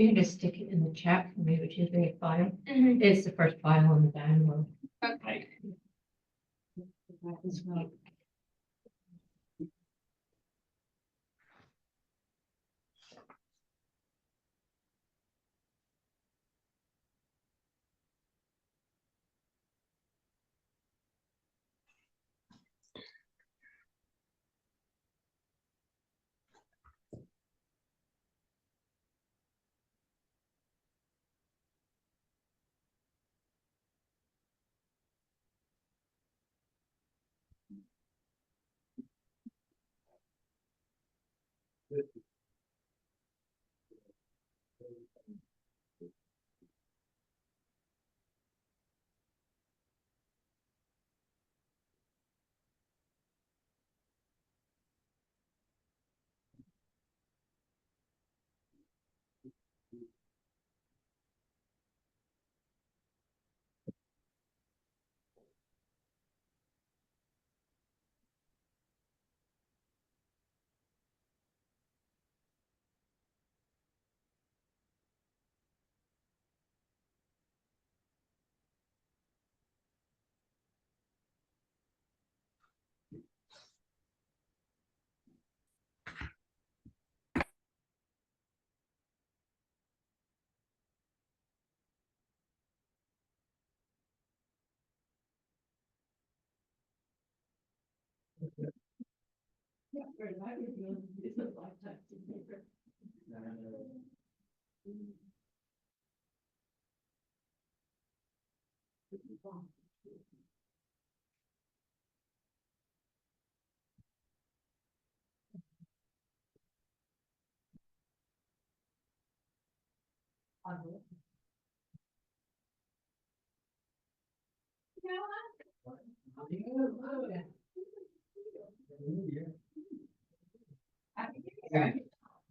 You can just stick it in the chat for me, which is a file. Mhm. It's the first file on the download. Okay. That as well.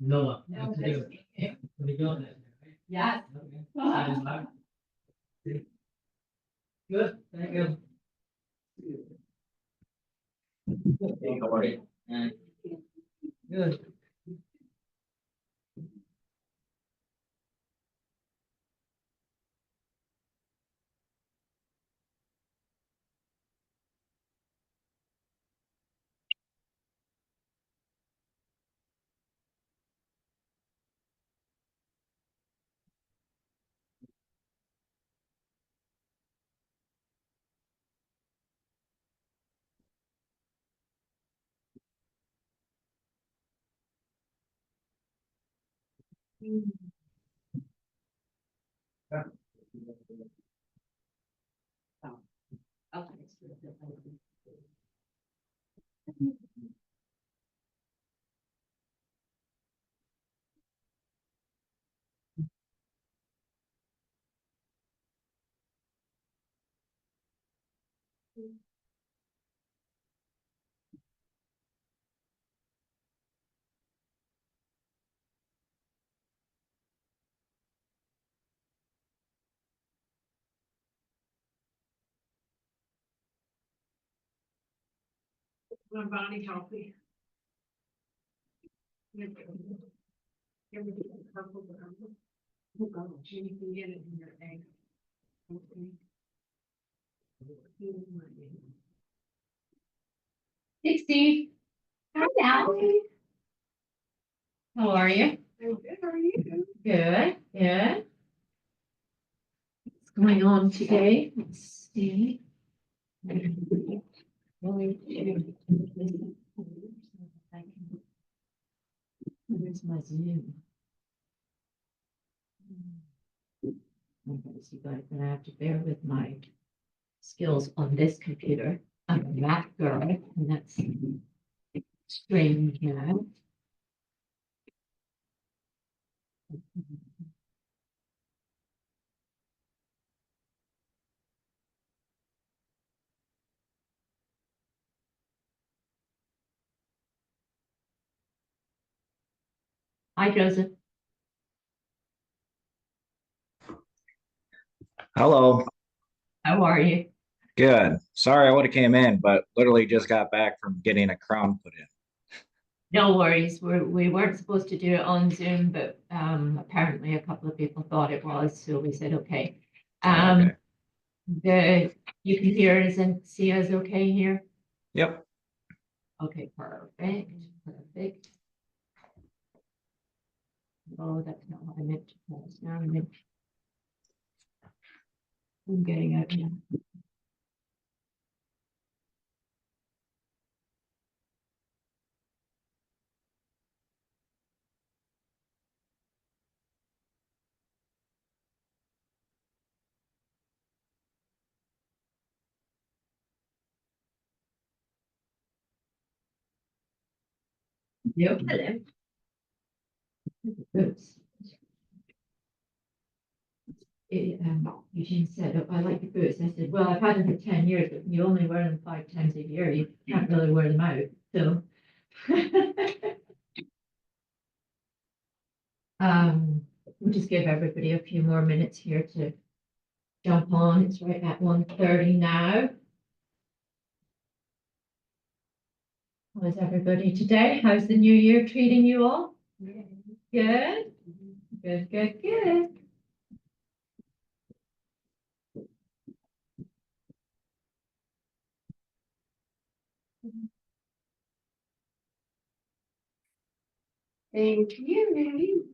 No. Yeah. Good, thank you. Hey, how are you? Good. My body healthy. Oh gosh, you can get it in your egg. Okay. Hey, Steve. Hi, Allie. How are you? I'm good. How are you? Good, good. What's going on today? Let's see. Where's my Zoom? Okay, so you guys gonna have to bear with my skills on this computer. I'm a Mac girl, and that's strange now. Hi, Joseph. Hello. How are you? Good. Sorry I would have came in, but literally just got back from getting a crown put in. No worries. We weren't supposed to do it on Zoom, but apparently a couple of people thought it was, so we said, okay. Okay. You can hear us and see us okay here? Yep. Okay, perfect, perfect. Oh, that's not what I meant to press. Now I'm getting out here. Yep. Oops. Eugene said, "Oh, I like the boots." I said, well, I've had them for 10 years, but you only wear them 5 times a year. You can't really wear them out, so. We'll just give everybody a few more minutes here to jump on. It's right at 1:30 now. How's everybody today? How's the new year treating you all? Good, good, good, good. Thank you.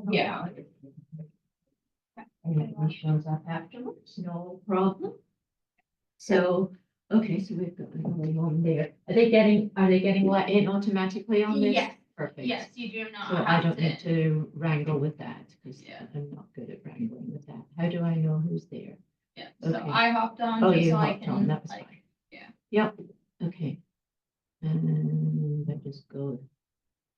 Yeah. And then he shows up afterwards, no problem. So, okay, so we've got another one there. Are they getting let in automatically on this? Yes. Perfect. Yes, you do not So I have don't need to wrangle with that, because Yeah. I'm not good at wrangling with that. How do I know who's there? Yeah, so Okay. I hopped on Oh, just you so I hopped on, can, that was like, fine. yeah. Yep, okay. And I just go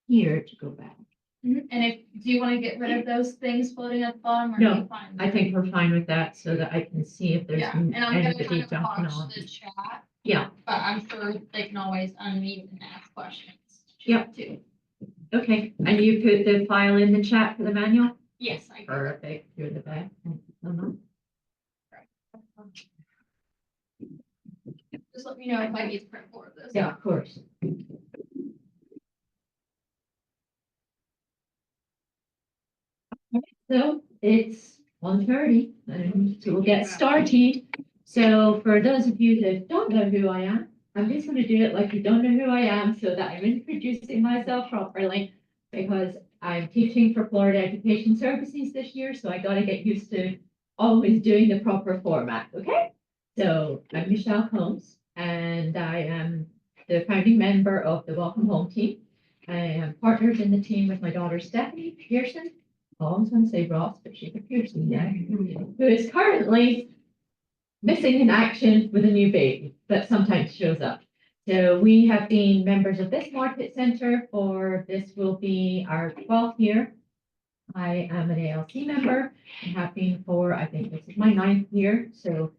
here to go back. and if, do you want to get rid of those things floating at the bottom or No, are you fine? I think we're fine with that, so that I can see if there's Yeah, and I'm gonna anybody kind of jumping watch on. the chat, Yeah, but I'm sure they can always unmute and ask questions. Yep. Too. okay. And you put the file in the chat for the manual? Yes, I can. Perfect, you're the best. Thank you so much. Just let me know if I need to print more of this. Yeah, of course. So it's 1:30 and so we'll get started. So for those of you that don't know who I am, I'm just going to do it like you don't know who I am so that I'm introducing myself properly because I'm teaching for Florida Education Services this year. So I got to get used to always doing the proper format. Okay. So I'm Michelle Combs and I am the founding member of the Welcome Home team. I am partnered in the team with my daughter Stephanie Pearson. I was going to say Ross, but she's a Pearson now, who is currently missing in action with a new baby, but sometimes shows up. So we have been members of this market center for this will be our 12th year. I am an ALC member and have been for, I think this is my 9th year. So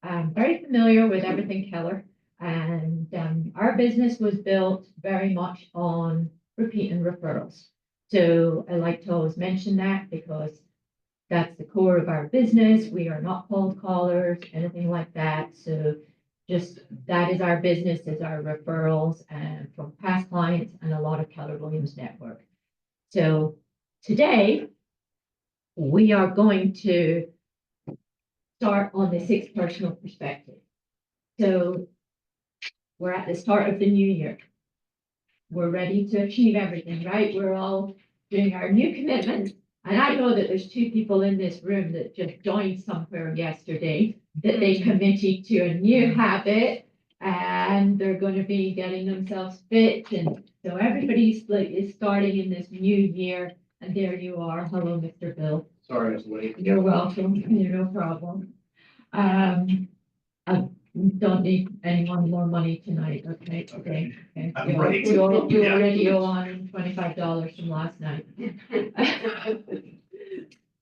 I'm very familiar with everything Keller. And our business was built very much on repeat and referrals. So I like to always mention that because that's the core of our business. We are not cold callers, anything like that. So just that is our business, is our referrals and from past clients and a lot of Keller Williams network. So today we are going to start on the 6 personal perspective. So we're at the start of the new year. We're ready to achieve everything, right? We're all doing our new commitments. And I know that there's 2 people in this room that just joined somewhere yesterday that they committed to a new habit and they're going to be getting themselves fit. And so everybody's like is starting in this new year. And there you are. Hello, Mr. Bill. Sorry, I was late. You're welcome. You're no problem. I don't need anyone more money tonight, okay? Okay. I'm ready. You already owe $125 from last night.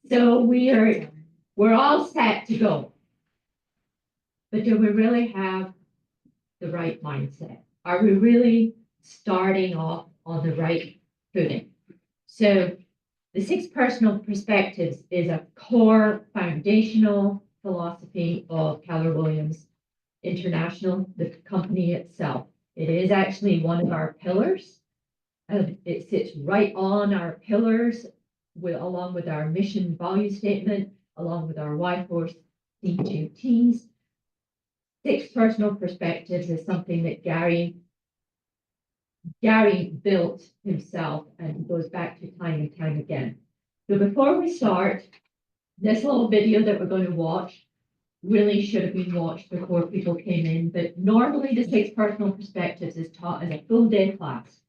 So we're all set to go. But do we really have the right mindset? Are we really starting off on the right footing? So the 6 personal perspectives is a core foundational philosophy of Keller Williams International, the company itself. It is actually one of our pillars. It sits right on our pillars along with our mission value statement, along with our Y-Force C2Ts. 6 personal perspectives is something that Gary built himself, and he goes back to time and time again. So before we start, this little video that we're going to watch really should have been watched before people came in, but normally the 6 personal perspectives is taught as a full day class.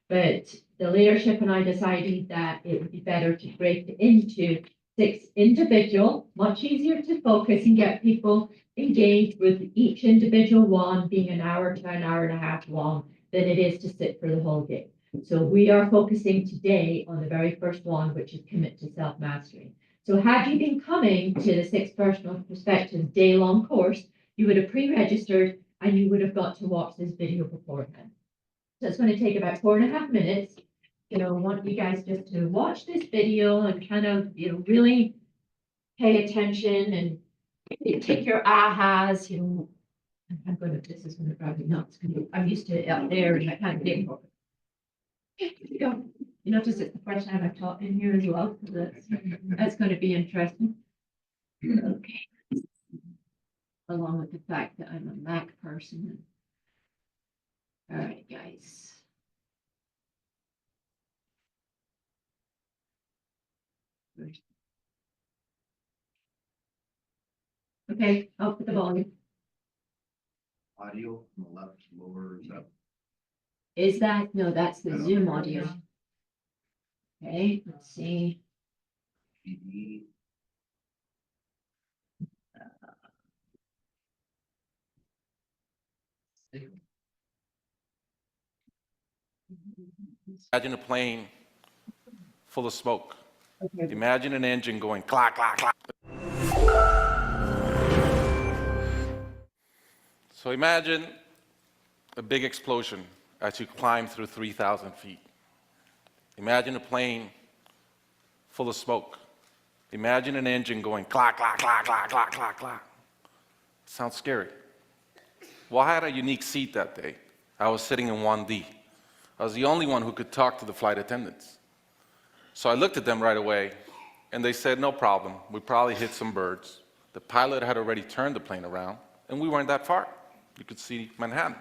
But the leadership and I decided that it would be better to break it into 6 individual, much easier to focus and get people engaged with each individual one being an hour to an hour and a half long than it is to sit for the whole day. So we are focusing today on the very first one, which is commit to self-mastery. So had you been coming to the 6 personal perspectives day-long course, you would have pre-registered and you would have got to watch this video beforehand. So it's going to take about 4.5 minutes. I want you guys just to watch this video and kind of, really pay attention and take your ahas, this is going to drive me nuts. I'm used to it out there and I can't get more. You notice it's the first time I've taught in here as well. So that's going to be interesting. Okay. Along with the fact that I'm a Mac person. All right, guys. Okay, I'll put the volume. Audio from the left lower is up. Is that, no, that's the Zoom audio. Okay, let's see. TV. Imagine a plane full of smoke. Okay. Imagine an engine going clack, clack, clack. So imagine a big explosion as you climb through 3,000 feet. Imagine a plane full of smoke. Imagine an engine going clack, clack, clack, clack, clack, clack, clack. Sounds scary. Well, I had a unique seat that day. I was sitting in 1D. I was the only one who could talk to the flight attendants. So I looked at them right away, and they said, no problem. We probably hit some birds. The pilot had already turned the plane around, and we weren't that far. You could see Manhattan.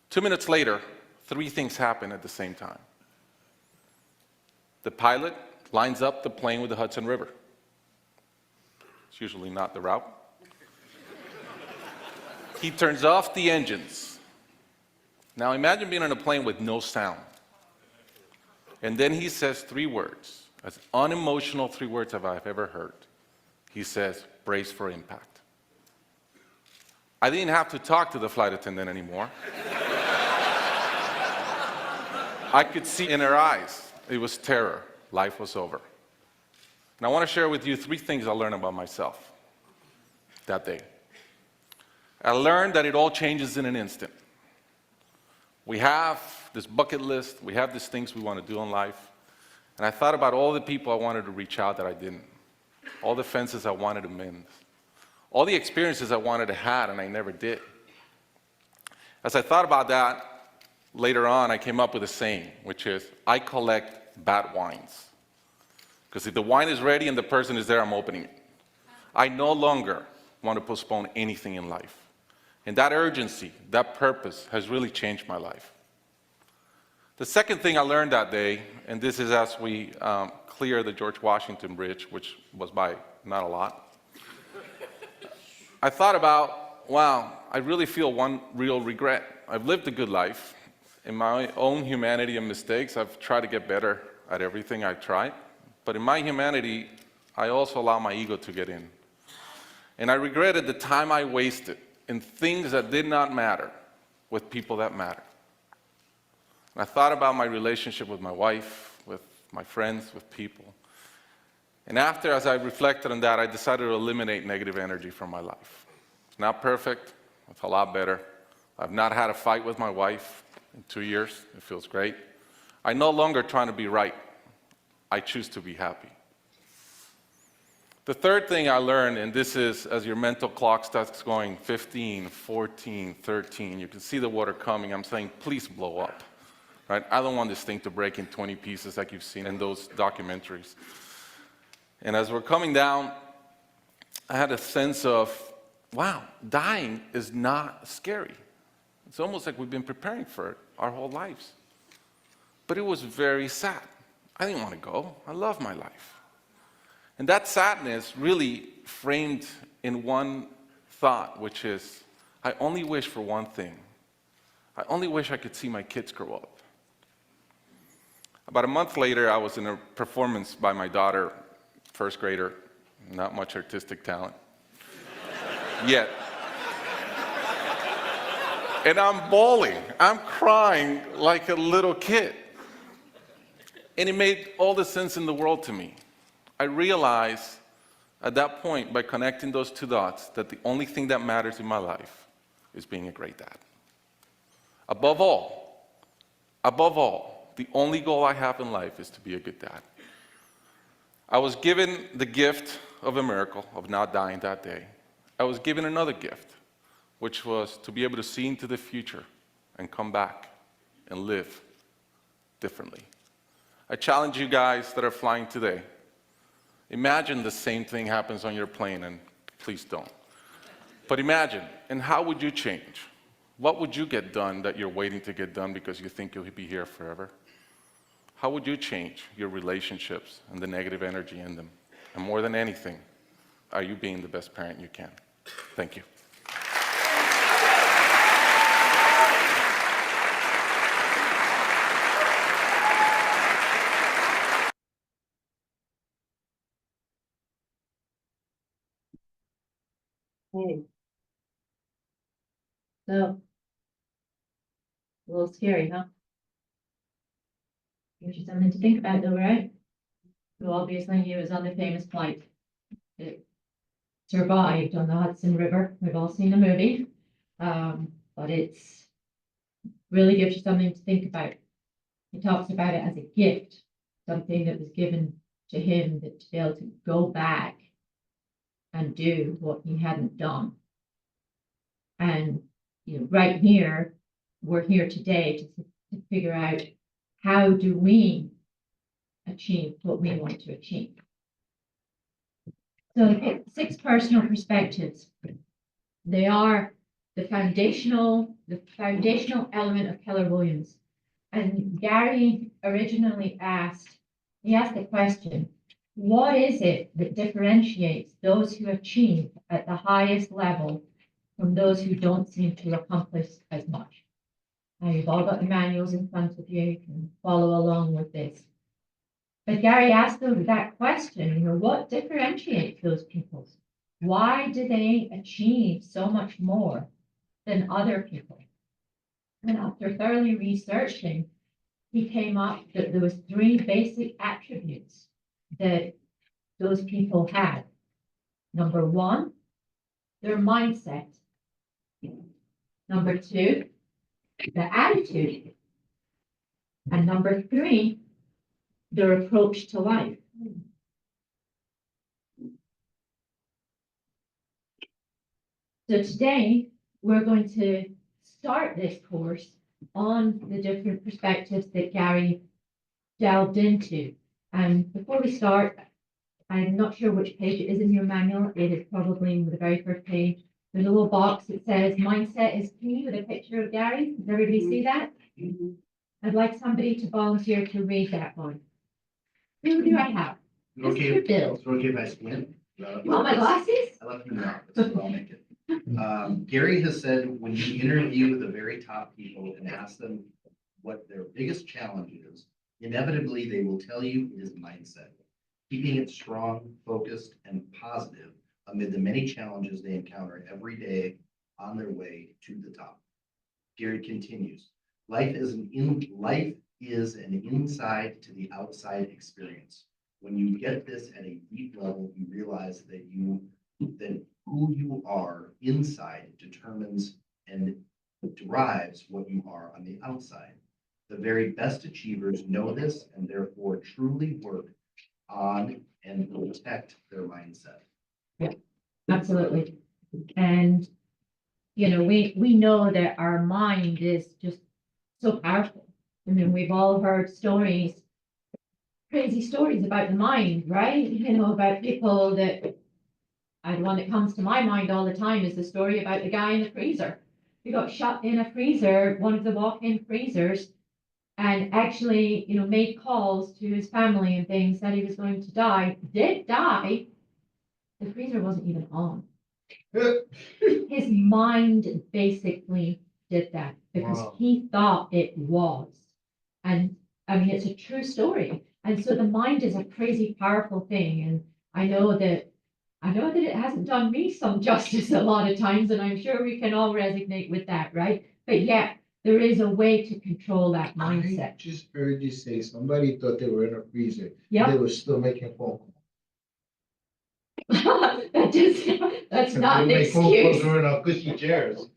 2 minutes later, 3 things happen at the same time. The pilot lines up the plane with the Hudson River. It's usually not the route. He turns off the engines. Now imagine being on a plane with no sound. And then he says 3 words, as unemotional 3 words as I've ever heard. He says, brace for impact. I didn't have to talk to the flight attendant anymore. I could see in her eyes, it was terror. Life was over. And I want to share with you 3 things I learned about myself that day. I learned that it all changes in an instant. We have this bucket list, we have these things we want to do in life, and I thought about all the people I wanted to reach out that I didn't, all the fences I wanted to mend, all the experiences I wanted to have and I never did. As I thought about that, later on I came up with a saying, which is, I collect bad wines. Because if the wine is ready and the person is there, I'm opening it. I no longer want to postpone anything in life. And that urgency, that purpose has really changed my life. The second thing I learned that day, and this is as we clear the George Washington Bridge, which was by not a lot, I thought about, wow, I really feel one real regret. I've lived a good life. In my own humanity and mistakes, I've tried to get better at everything I've tried. But in my humanity, I also allow my ego to get in. And I regretted the time I wasted in things that did not matter with people that matter. And I thought about my relationship with my wife, with my friends, with people. And after, as I reflected on that, I decided to eliminate negative energy from my life. It's not perfect, it's a lot better. I've not had a fight with my wife in 2 years, it feels great. I'm no longer trying to be right, I choose to be happy. The third thing I learned, and this is as your mental clock starts going 15, 14, 13, you can see the water coming. I'm saying, please blow up, right? I don't want this thing to break in 20 pieces like you've seen in those documentaries. And as we're coming down, I had a sense of, wow, dying is not scary. It's almost like we've been preparing for it our whole lives. But it was very sad. I didn't want to go. I love my life. And that sadness really framed in one thought, which is, I only wish for one thing. I only wish I could see my kids grow up. About a month later, I was in a performance by my daughter, first grader, not much artistic talent, yet. And I'm bawling, I'm crying like a little kid. And it made all the sense in the world to me. I realized at that point, by connecting those two dots, that the only thing that matters in my life is being a great dad. Above all, the only goal I have in life is to be a good dad. I was given the gift of a miracle, of not dying that day. I was given another gift, which was to be able to see into the future and come back and live differently. I challenge you guys that are flying today. Imagine the same thing happens on your plane, and please don't. But imagine, and how would you change? What would you get done that you're waiting to get done because you think you'll be here forever? How would you change your relationships and the negative energy in them? And more than anything, are you being the best parent you can? Thank you. Okay. So, a little scary, huh? Gives you something to think about though, right? So obviously he was on the famous flight. It survived on the Hudson River. We've all seen the movie. But it's really gives you something to think about. He talks about it as a gift, something that was given to him that to be able to go back and do what he hadn't done. And right here, we're here today to figure out how do we achieve what we want to achieve. So to pick 6 personal perspectives. They are the foundational element of Keller Williams. And Gary originally asked the question, what is it that differentiates those who achieve at the highest level from those who don't seem to accomplish as much? Now you've all got the manuals in front of you, you can follow along with this. But Gary asked that question, what differentiates those people? Why do they achieve so much more than other people? And after thoroughly researching, he came up that there was 3 basic attributes that those people had. Number 1, their mindset. Number 2, the attitude. And number 3, their approach to life. So today, we're going to start this course on the different perspectives that Gary delved into. And before we start, I'm not sure which page it is in your manual. It is probably the very first page. There's a little box that says mindset is key with a picture of Gary. Does everybody see that? I'd like somebody to volunteer to read that one. Who do I have? Okay, Mr. Bill. is it okay if I scan? You want my glasses? I left them out, so I'll make it. Gary has said, when you interview the very top people and ask them what their biggest challenge is, inevitably they will tell you it is mindset. Keeping it strong, focused, and positive amid the many challenges they encounter every day on their way to the top. Gary continues, life is an inside to the outside experience. When you get this at a deep level, you realize that who you are inside determines and drives what you are on the outside. The very best achievers know this and therefore truly work on and protect their mindset. Absolutely. And, you know, we know that our mind is just so powerful. I mean, we've all heard stories, crazy stories about the mind, right? You know, about people that, the one that comes to my mind all the time is the story about the guy in the freezer. He got shut in a freezer, one of the walk-in freezers, and actually, you know, made calls to his family and things, said he was going to die, did die. The freezer wasn't even on. His mind basically did that because Wow. he thought it was. And I mean, it's a true story. And so the mind is a crazy powerful thing. And I know that it hasn't done me some justice a lot of times, and I'm sure we can all resonate with that, right? But yeah, there is a way to control that I mindset. just heard you say somebody thought they were in a freezer. Yep. They were still making phone calls. That's not an They make phone calls excuse. during our cushy chairs.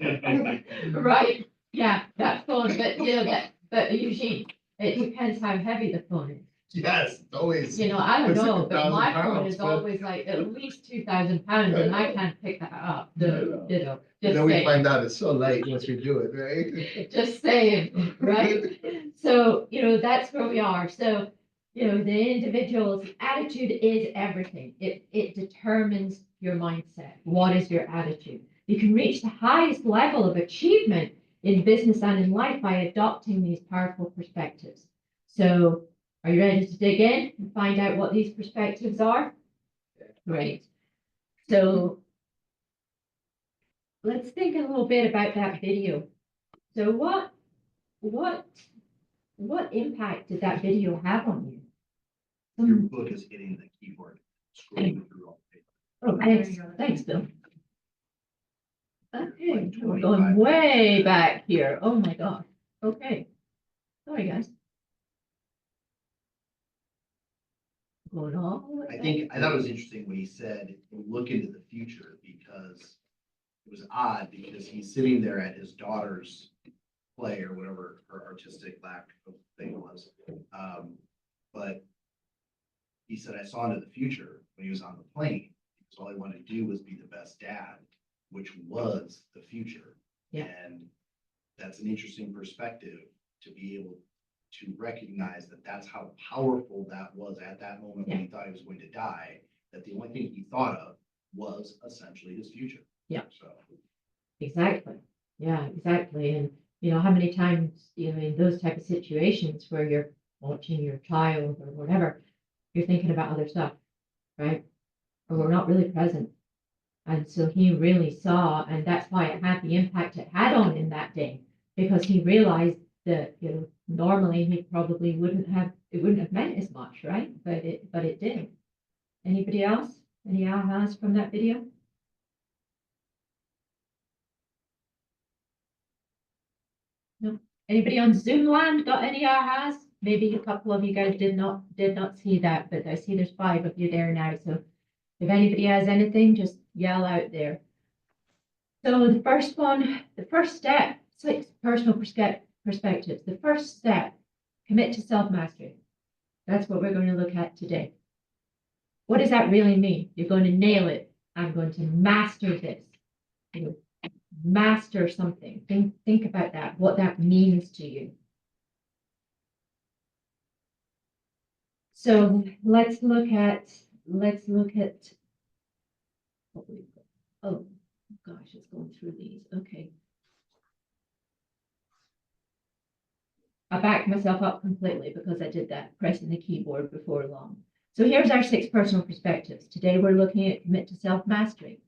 Right, yeah, that phone, but you know, but Eugene, it depends how heavy the phone is. Yes, always. You know, I don't It's like know, but my 1,000 phone pounds, is but- always like at least 2,000 pounds and I can't pick that up, so, you know, And just then we saying, find out it's so light once we do it, right? just saying, right? So, you know, that's where we are. So, you know, the individual's attitude is everything. It determines your mindset. What is your attitude? You can reach the highest level of achievement in business and in life by adopting these powerful perspectives. So, are you ready to dig in and find out what these perspectives are? Great. So, let's think a little bit about that video. So, what impact did that video have on you? Your book is hitting the keyboard, scrolling through all the paper. Oh, thanks, Bill. Okay, Like we're 25 going way minutes. back here. Oh my God. Okay. Sorry, guys. Going all the way back. I thought it was interesting when he said, look into the future, because it was odd, because he's sitting there at his daughter's play or whatever her artistic lack of thing was. But he said, I saw into the future when he was on the plane, because all he wanted to do was be the best dad, which was the future. Yeah. And that's an interesting perspective to be able to recognize that that's how powerful that was at that moment when he thought he was going to die, that the only thing he thought of was essentially his future. Yeah. So. Exactly. Yeah, exactly. And you know, how many times, you know, in those type of situations where you're watching your child or whatever, you're thinking about other stuff, right? Or we're not really present. And so he really saw, and that's why it had the impact it had on him that day, because he realized that, you know, normally he probably it wouldn't have meant as much, right? But it did. Anybody else? Any ahas from that video? No. Anybody on Zoom land got any ahas? Maybe a couple of you guys did not see that, but I see there's 5 of you there now. So if anybody has anything, just yell out there. So the first one, the first step, 6 personal perspectives. The first step, commit to self-mastery. That's what we're going to look at today. What does that really mean? You're going to nail it. I'm going to master this. You know, master something. Think about that, what that means to you. So let's look at what we've got. Oh gosh, it's going through these. Okay. I backed myself up completely because I did that pressing the keyboard before long. So here's our 6 personal perspectives. Today we're looking at commit to self-mastery.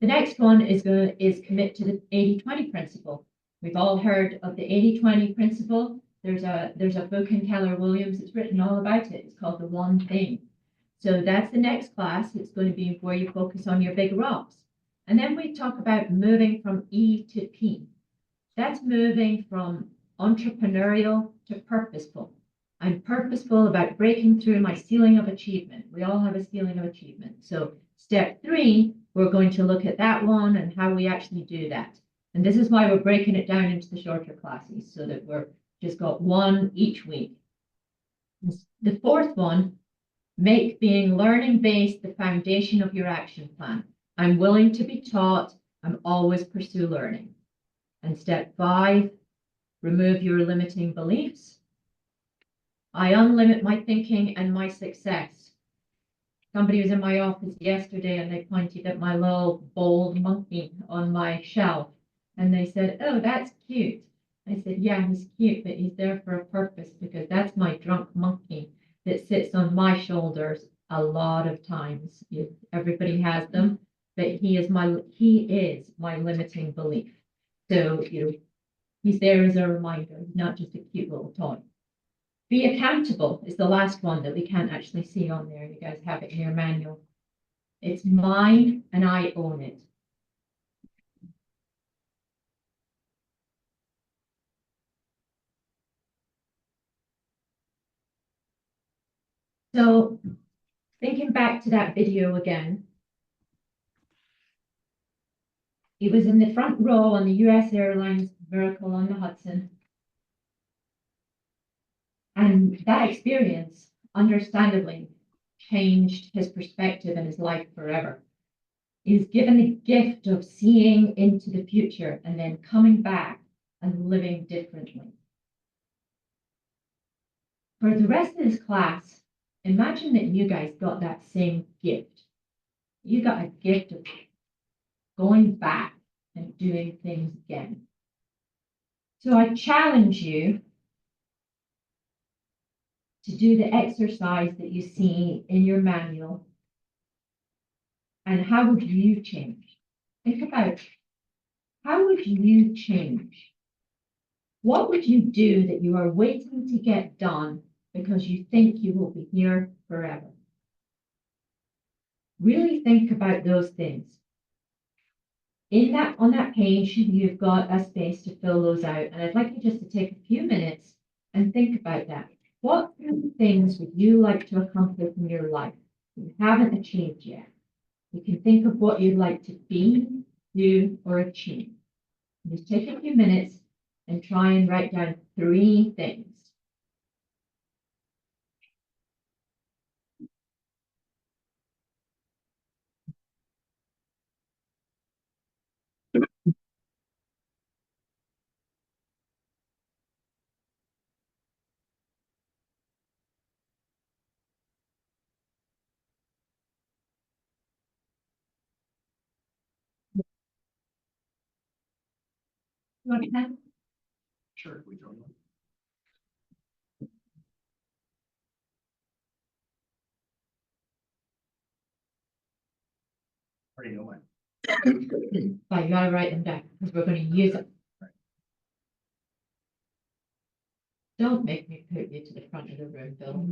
The next one is commit to the 80-20 principle. We've all heard of the 80-20 principle. There's a book in Keller Williams that's written all about it. It's called The One Thing. So that's the next class. It's going to be where you focus on your big rocks. And then we talk about moving from E to P. That's moving from entrepreneurial to purposeful. I'm purposeful about breaking through my ceiling of achievement. We all have a ceiling of achievement. So step 3, we're going to look at that one and how we actually do that. And this is why we're breaking it down into the shorter classes so that we're just got one each week. The fourth one, Make being learning-based the foundation of your action plan. I'm willing to be taught. I'm always pursue learning. And step 5, remove your limiting beliefs. I unlimit my thinking and my success. Somebody was in my office yesterday and they pointed at my little bold monkey on my shelf. And they said, "Oh, that's cute." I said, "Yeah, he's cute, but he's there for a purpose because that's my drunk monkey that sits on my shoulders a lot of times. Everybody has them, but he is my limiting belief. So, he's there as a reminder, not just a cute little toy. Be accountable is the last one that we can't actually see on there. You guys have it in your manual. It's mine and I own it. So thinking back to that video again, he was in the front row on the US Airlines Miracle on the Hudson. And that experience, understandably, changed his perspective and his life forever. He's given the gift of seeing into the future and then coming back and living differently. For the rest of this class, imagine that you guys got that same gift. You got a gift of going back and doing things again. So I challenge you to do the exercise that you see in your manual. And how would you change? Think about how would you change? What would you do that you are waiting to get done because you think you will be here forever? Really think about those things. On that page, you've got a space to fill those out. And I'd like you just to take a few minutes and think about that. What things would you like to accomplish in your life you haven't achieved yet? You can think of what you'd like to be, do, or achieve. Just take a few minutes and try and write down 3 things. You want to pen? Sure, we don't know. Already know mine. But you gotta write them down because we're going to use them. Don't make me put you to the front of the room, Bill.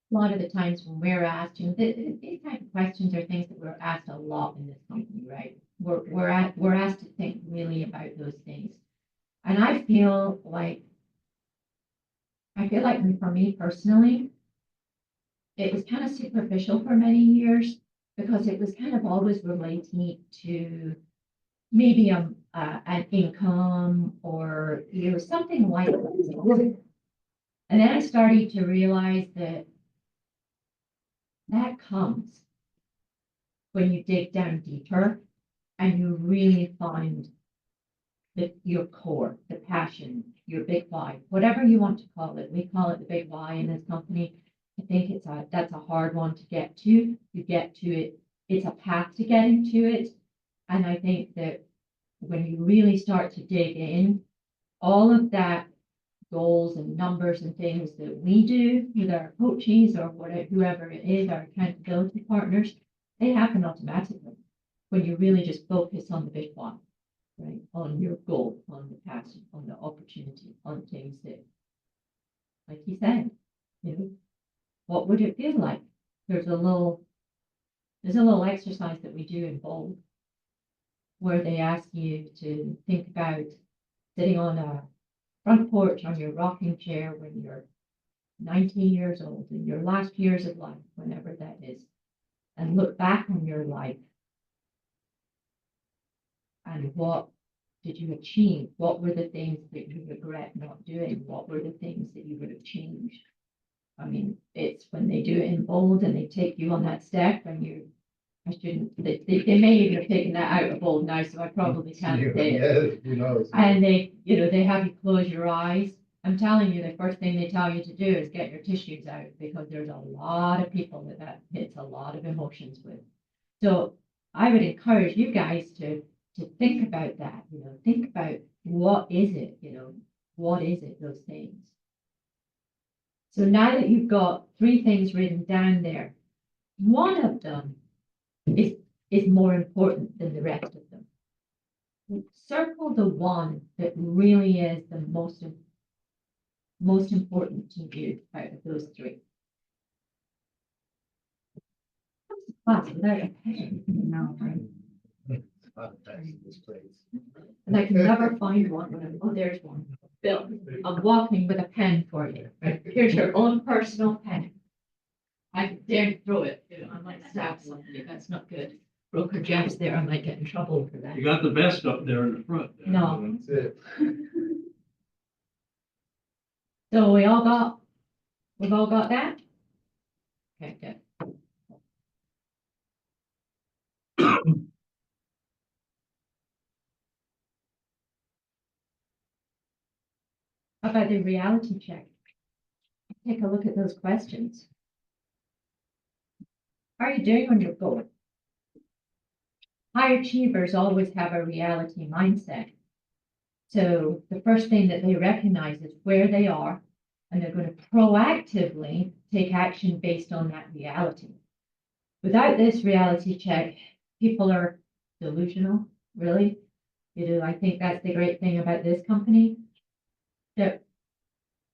A lot of the times when we're asked, these type of questions are things that we're asked a lot in this company, right? We're asked to think really about those things. And I feel like for me personally, it was kind of superficial for many years because it was kind of always related to maybe an income or something like that. And then I started to realize that comes when you dig down deeper and you really find your core, the passion, your big why, whatever you want to call it. We call it the big why in this company. I think that's a hard one to get to. You get to it, it's a path to getting to it. And I think that when you really start to dig in, all of that goals and numbers and things that we do with our coaches or whoever it is, our accountability partners, they happen automatically when you really just focus on the big one, right? On your goal, on the passion, on the opportunity, on things that, like you said, what would it feel like? There's a little exercise that we do in Bold where they ask you to think about sitting on a front porch on your rocking chair when you're 19 years old, in your last years of life, whenever that is, and look back on your life and what did you achieve? What were the things that you regret not doing? What were the things that you would have changed? I mean, it's when they do it in bold and they take you on that step and I shouldn't, they may even have taken that out of bold now, so I probably can't say it. Yeah, who knows? And they have you close your eyes. I'm telling you, the first thing they tell you to do is get your tissues out because there's a lot of people that hits a lot of emotions with. So I would encourage you guys to think about that, think about what is it, what is it, those things. So now that you've got 3 things written down there, one of them is more important than the rest of them. Circle the one that really is the most important to you out of those 3. Class without a pen. No, right? It's a lot of time in this place. And I can never find one. Oh, there's one. Bill, I'm walking with a pen for you. Right? Here's your own personal pen. I dare throw it. I might stab somebody. That's not good. Broker Jeff's there. I might get in trouble for that. You got the best up there in the front. there. No. That's it. So we've all got that? Okay, good. How about the reality check? Take a look at those questions. How are you doing on your goal? High achievers always have a reality mindset. So the first thing that they recognize is where they are, and they're going to proactively take action based on that reality. Without this reality check, people are delusional, really. I think that's the great thing about this company, that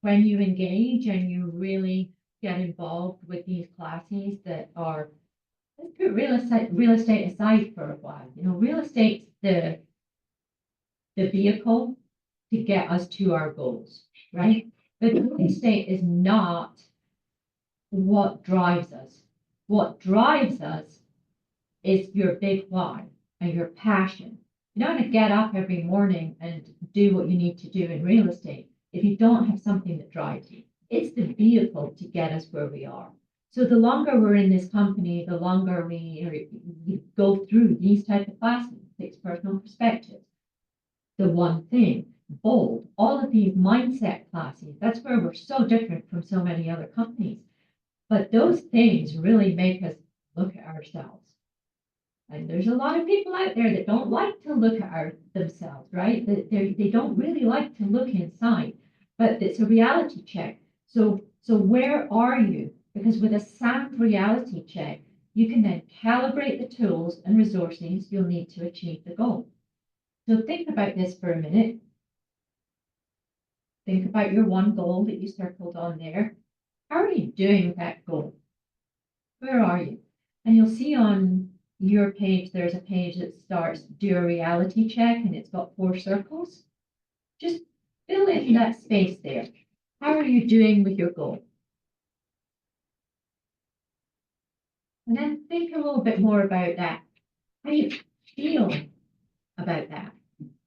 when you engage and you really get involved with these classes that are, let's put real estate aside for a while. Real estate's the vehicle to get us to our goals, right? But real estate is not what drives us. What drives us is your big why and your passion. You're not going to get up every morning and do what you need to do in real estate if you don't have something that drives you. It's the vehicle to get us where we are. So the longer we're in this company, the longer we go through these type of classes, takes personal perspective. The one thing, bold, all of these mindset classes, that's where we're so different from so many other companies. But those things really make us look at ourselves. And there's a lot of people out there that don't like to look at themselves, right? They don't really like to look inside, but it's a reality check. So where are you? Because with a SAMP reality check, you can then calibrate the tools and resources you'll need to achieve the goal. So think about this for a minute. Think about your one goal that you circled on there. How are you doing with that goal? Where are you? And you'll see on your page, there's a page that starts do a reality check and it's got 4 circles. Just fill in that space there. How are you doing with your goal? And then think a little bit more about that. How do you feel about that?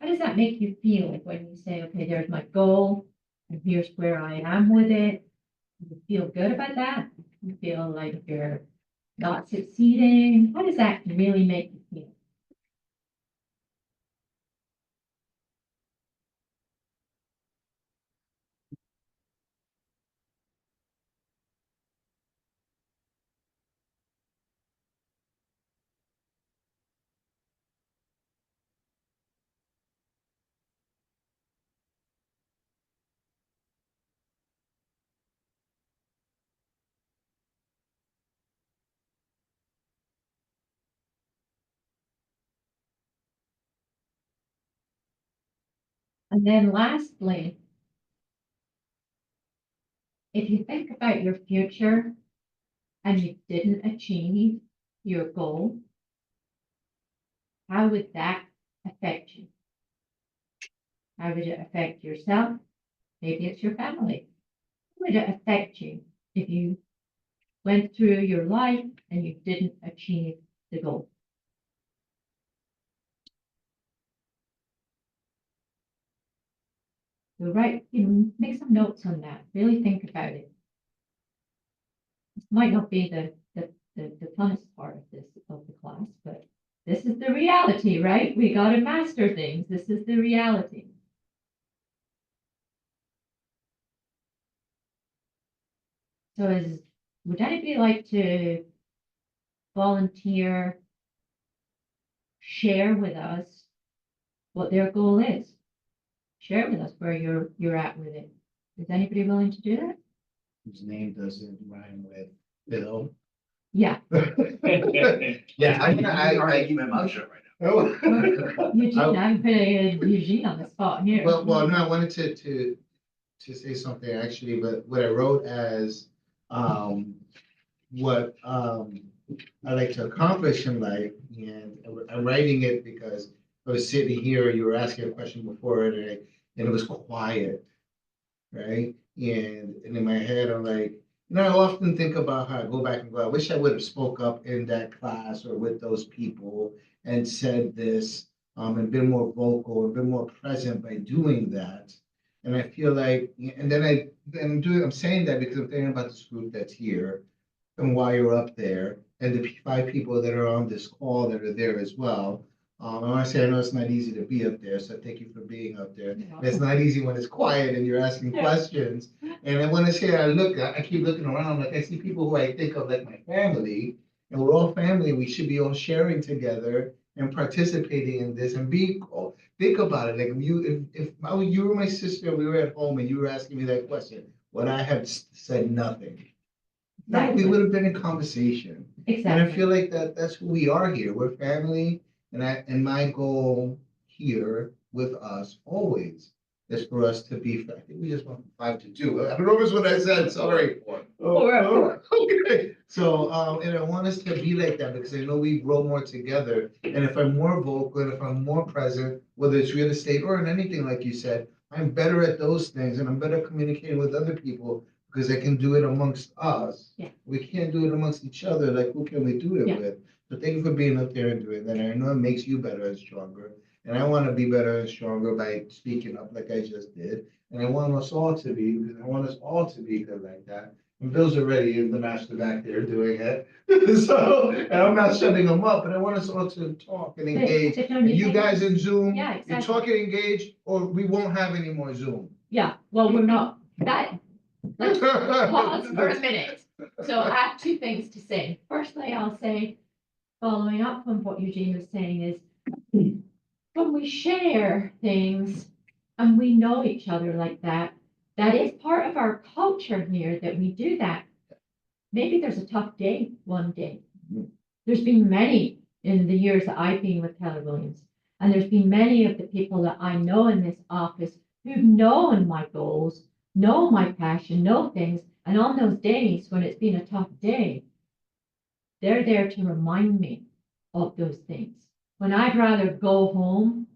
How does that make you feel when you say, okay, there's my goal and here's where I am with it? You feel good about that? You feel like you're not succeeding? How does that really make you feel? And then lastly, if you think about your future and you didn't achieve your goal, how would that affect you? How would it affect yourself? maybe it's your family. How would it affect you if you went through your life and you didn't achieve the goal? So make some notes on that, really think about it. This might not be the funnest part of the class, but this is the reality, right? We gotta master things. This is the reality. So would anybody like to volunteer, share with us what their goal is? Share with us where you're at with it. Is anybody willing to do that? Whose name doesn't rhyme with Bill. Yeah. Yeah, I give my mouth shut right now. Eugene, I'm putting Eugene on the spot here. Well, no, I wanted to say something actually, but what I wrote as, what, I like to accomplish in life, and I'm writing it because I was sitting here, you were asking a question before, and it was quiet, right? And in my head, I'm like, I often think about how I go back and go, I wish I would have spoke up in that class or with those people and said this, and been more vocal and been more present by doing that. And I feel like, and then I'm saying that because I'm thinking about this group that's here and why you're up there, and the five people that are on this call that are there as well. I want to say, I know it's not easy to be up there, so thank you for being up there. And it's not easy when it's quiet and you're asking questions. And I want to say, I keep looking around, like I see people who I think of like my family, and we're all family. We should be all sharing together and participating in this and think about it. Like if you were my sister, we were at home and you were asking me that question, would I have said nothing? No, we would have been in conversation. And I feel like that's who we are here. We're family, and my goal here with us always is for us to be, I think we just went from 5 to 2. I don't know if it's what I said, sorry. Four. Okay, so, and I want us to be like that because I know we grow more together. And if I'm more vocal, and if I'm more present, whether it's real estate or in anything, like you said, I'm better at those things and I'm better communicating with other people because I can do it amongst us. Yeah. We can't do it amongst each other. Like, who can we do it Yeah. with? So thank you for being up there and doing that. I know it makes you better and stronger. And I want to be better and stronger by speaking up like I just did. And I want us all to be, because I want us all to be good like that. And Bill's already the master back there doing it. So, and I'm not shutting him up, but I want us all to talk and engage. And you guys in Zoom, Yeah, you exactly. talk and engage, or we won't have any more Zoom. Yeah, well, we're not, let's pause for a minute. So I have two things to say. Firstly, I'll say, following up on what Eugene was saying is, when we share things and we know each other like that, that is part of our culture here that we do that. Maybe there's a tough day one day. There's been many in the years that I've been with Keller Williams, and there's been many of the people that I know in this office who've known my goals, know my passion, know things, and on those days when it's been a tough day, they're there to remind me of those things. When I'd rather go home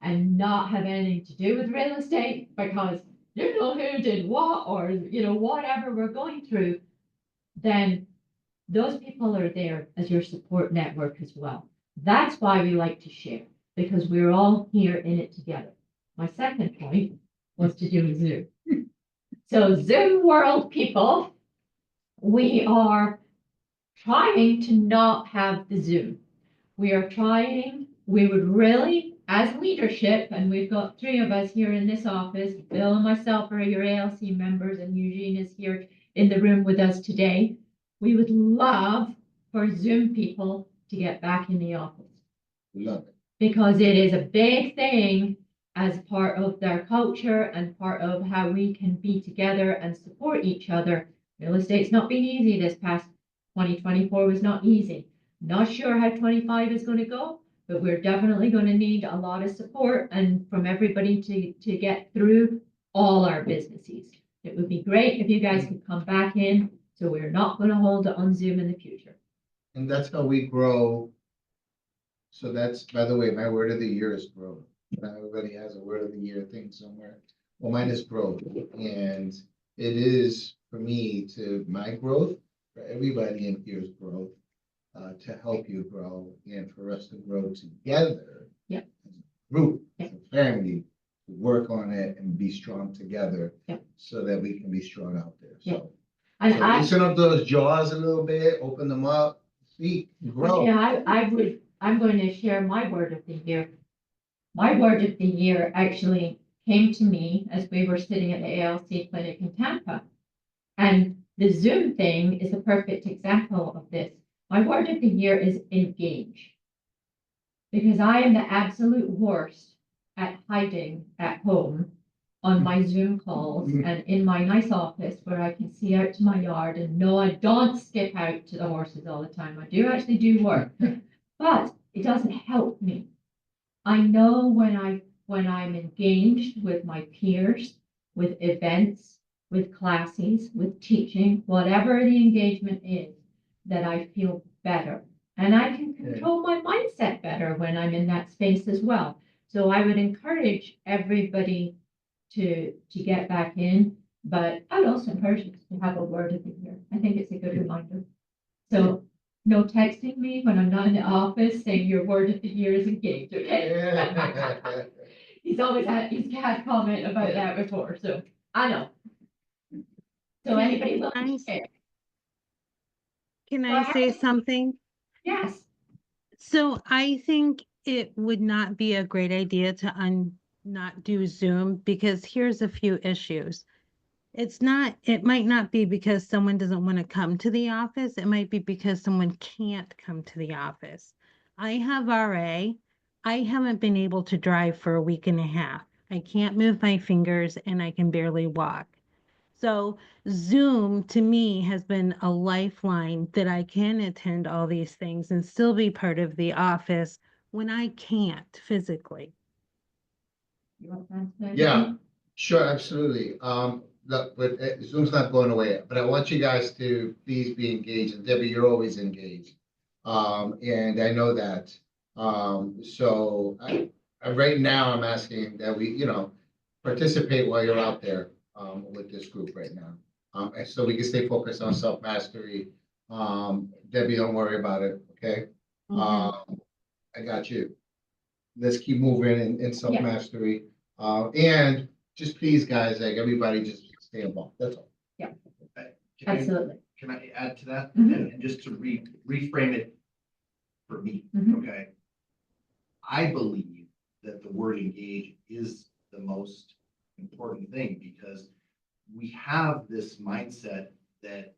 and not have anything to do with real estate because you know who did what, or whatever we're going through, then those people are there as your support network as well. That's why we like to share, because we're all here in it together. My second point was to do with Zoom. So Zoom world people, we are trying to not have the Zoom. We would really, as leadership, and we've got 3 of us here in this office, Bill and myself are your ALC members, and Eugene is here in the room with us today. We would love for Zoom people to get back in the office. Love it. Because it is a big thing as part of their culture and part of how we can be together and support each other. Real estate's not been easy this past 2024 was not easy. Not sure how 25 is going to go, but we're definitely going to need a lot of support and from everybody to get through all our businesses. It would be great if you guys could come back in, so we're not going to hold it on Zoom in the future. And that's how we grow. So that's, by the way, my word of the year is growth. Everybody has a word of the year thing somewhere. Well, mine is growth, and it is for me to my growth, for everybody in here's growth, to help you grow and for us to grow together. Yep. As a group, Yep. as a family, to work on it and be strong together. Yep. So that we can be strong out there, Yep. so. And So I, loosen up those jaws a little bit, open them up, speak, grow. yeah, I'm going to share my word of the year. My word of the year actually came to me as we were sitting at the ALC clinic in Tampa. And the Zoom thing is a perfect example of this. My word of the year is engage. Because I am the absolute worst at hiding at home on my Zoom calls and in my nice office where I can see out to my yard. And no, I don't skip out to the horses all the time. I do actually do work, but it doesn't help me. I know when I'm engaged with my peers, with events, with classes, with teaching, whatever the engagement is, that I feel better. And I can control my mindset better when I'm in that space as well. So I would encourage everybody to get back in, but I would also encourage you to have a word of the year. I think it's a good reminder. So no texting me when I'm not in the office saying your word of the year is engaged, okay? He's had comment about that before, so I know. So anybody will share? Can I say something? Yes. So I think it would not be a great idea to not do Zoom because here's a few issues. It might not be because someone doesn't want to come to the office. It might be because someone can't come to the office. I have RA. I haven't been able to drive for a week and a half. I can't move my fingers and I can barely walk. So Zoom to me has been a lifeline that I can attend all these things and still be part of the office when I can't physically. You want to answer? Yeah, sure, absolutely. Look, but Zoom's not going away, but I want you guys to please be engaged, and Debbie, you're always engaged. And I know that. So right now I'm asking that we, participate while you're out there, with this group right now. And so we can stay focused on self-mastery. Debbie, don't worry about it, okay? I got you. Let's keep moving in self-mastery. And just please, guys, like everybody just stay involved. That's all. Absolutely. Can I add to that? Mhm. And just to reframe it for me, Mhm. okay? I believe that the word engage is the most important thing because we have this mindset that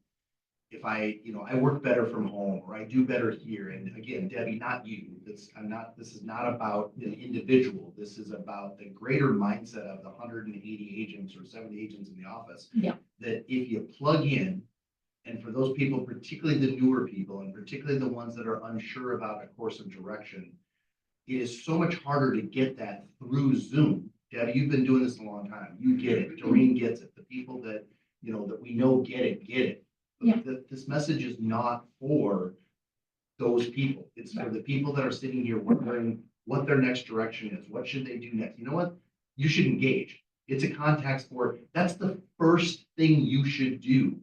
if I work better from home or I do better here. And again, Debbie, not you. This is not about the individual. This is about the greater mindset of the 180 agents or 70 agents in the office. Yeah. That if you plug in, and for those people, particularly the newer people, and particularly the ones that are unsure about a course of direction, it is so much harder to get that through Zoom. Debbie, you've been doing this a long time. You get it. Doreen gets it. The people that, that we know get it, get it. Yeah. This message is not for those people. It's for the people that are sitting here wondering what their next direction is. What should they do next? You know what? You should engage. It's a contact sport. That's the first thing you should do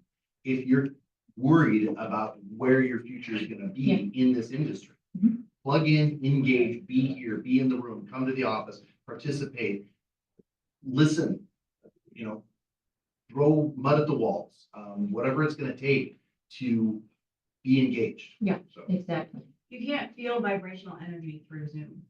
if you're worried about where your future is going to be in this industry. Mhm. Plug in, engage, be here, be in the room, come to the office, participate, listen, throw mud at the walls, whatever it's going to take to be engaged. Yeah. So, Exactly. You can't feel vibrational energy through Zoom.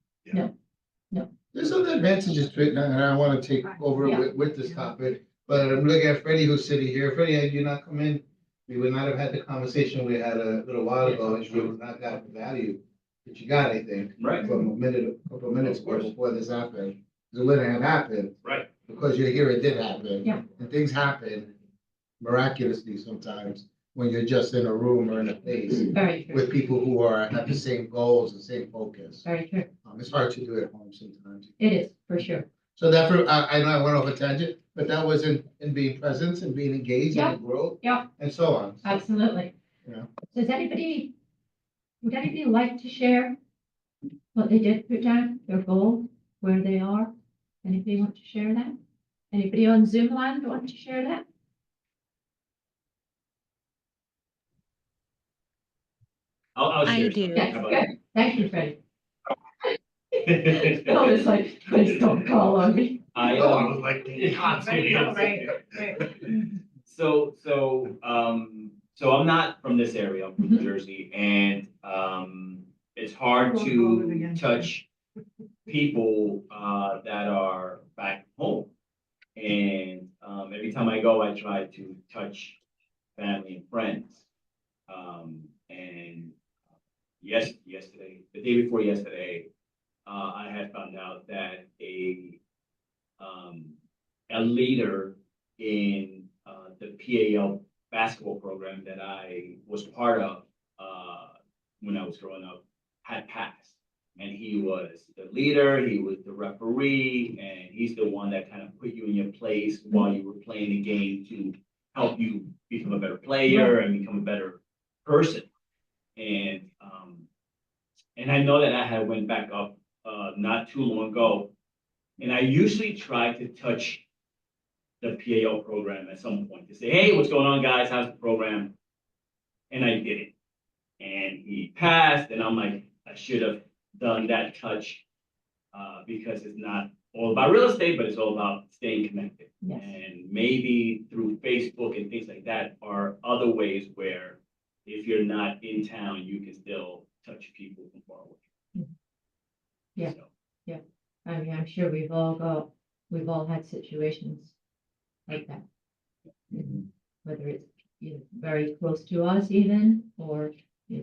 There's other advantages to it, and I want to take over with this topic, but I'm looking at Freddie who's sitting here. Freddie, had you not come in, we would not have had the conversation we had a little while ago, and you would not got the value that you got, I think. Right. From a couple of minutes ago before this happened. It wouldn't have happened. Right. Because you're here, it did happen. Yeah. And things happen miraculously sometimes when you're just in a room or in a place Very true. with people who have the same goals, the same focus. Very true. It's hard to do at home sometimes. It is, for sure. So therefore, I know I went off a tangent, but that was in being present and being engaged Yeah. and growth. Yeah. And so on. So, Absolutely. Yeah. Would anybody like to share what they did put down, their goal, where they are? Anybody want to share that? Anybody on Zoom land want to share that? I'll I share do. something. Yes, How about good. Thank you, Freddie. that? I was like, please don't call on me. I, Oh, I was like, So I'm not from this area, I'm from New Mhm. Jersey, and, it's hard Won't hold it to against touch people, that are back home. And, every time I go, I try to touch family and friends. And yesterday, the day before yesterday, I had found out that a leader in, the PAL basketball program that I was part of, when I was growing up, had passed. And he was the leader, he was the referee, and he's the one that kind of put you in your place while you were playing the game to help you become a better player and become a better person. And I know that I had went back up, not too long ago, and I usually try to touch the PAO program at some point to say, hey, what's going on, guys? How's the program? And I didn't. And he passed, and I'm like, I should have done that touch, because it's not all about real estate, but it's all about staying connected. Yes. And maybe through Facebook and things like that are other ways where if you're not in town, you can still touch people from far away. Yeah. So, I mean, I'm sure we've all had situations like that. Whether it's, very close to us even, or,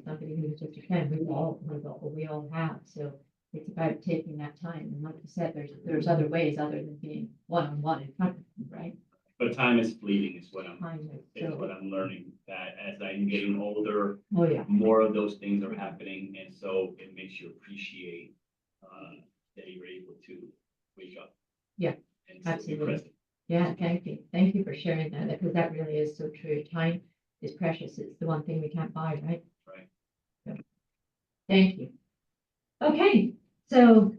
somebody who's just a friend, we all have, so it's about taking that time, and like you said, there's other ways other than being one-on-one in front of them, right? But time is fleeting is what Time is is so, what I'm learning, that as I'm getting older, oh, yeah, more of those things are happening, and so it makes you appreciate, that you're able to wake up. Yeah, And still be absolutely. present. yeah, thank you for sharing that, because that really is so true, time is precious, it's the one thing we can't buy, right? Right. So, thank you. Okay, so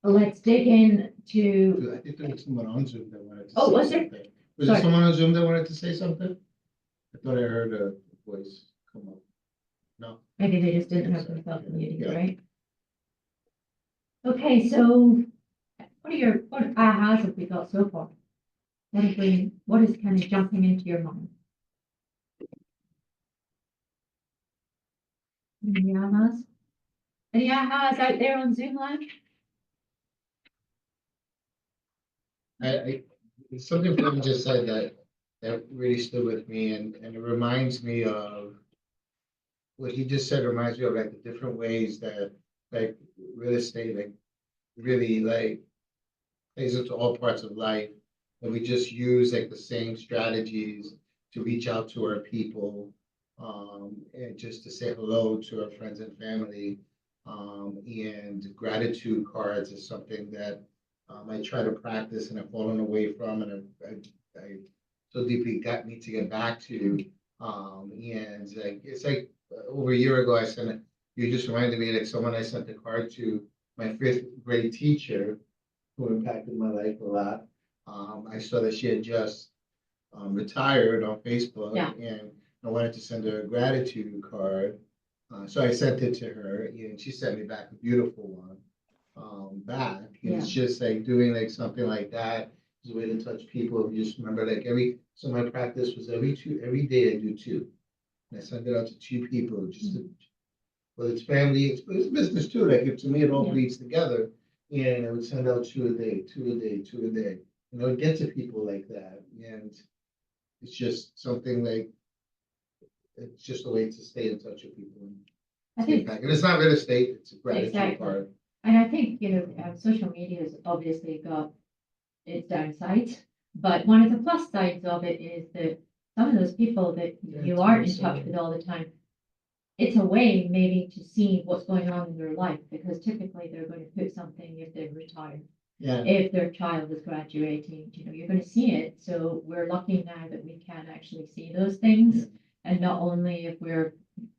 let's dig in to, I think there was someone on Zoom that wanted to. Oh, say was there? something. Was there Sorry. someone on Zoom that wanted to say something? I thought I heard a voice come up. No. maybe they just didn't have themselves muted, Yeah. right? Okay, so what ahas have we got so far? What is kind of jumping into your mind? Any ahas? Any ahas out there on Zoom Live? It's something Glenn just said that really stood with me, and it reminds me of what he just said. Reminds me of like the different ways that like real estate like really like plays into all parts of life, and we just use like the same strategies to reach out to our people, and just to say hello to our friends and family. And gratitude cards is something that I try to practice and I've fallen away from, and I so deeply got me to get back to. And like it's like over a year ago, you just reminded me like someone I sent a card to, my fifth grade teacher, who impacted my life a lot. I saw that she had just retired on Facebook, Yeah. and I wanted to send her a gratitude card. So I sent it to her, and she sent me back a beautiful one back. And it's just like doing like something like that is a way to touch people. You just remember like so my practice was every day I do two. And I send it out to two people, just to, whether it's family, it's business too. Like to me, it all Yeah. bleeds together. And I would send out two a day, two a day, two a day. And I would get to people like that. And it's just something like, it's just a way to stay in touch with people. I And think, and it's not real estate, it's a gratitude Exactly. card. and I think, social media has obviously got its downsides, but one of the plus sides of it is that some of those people that you aren't in touch with all the time, it's a way maybe to see what's going on in their life, because typically they're going to put something if they're retired, Yeah, if their child is graduating, you're going to see it. So we're lucky now that we can actually see those things. And not only if we're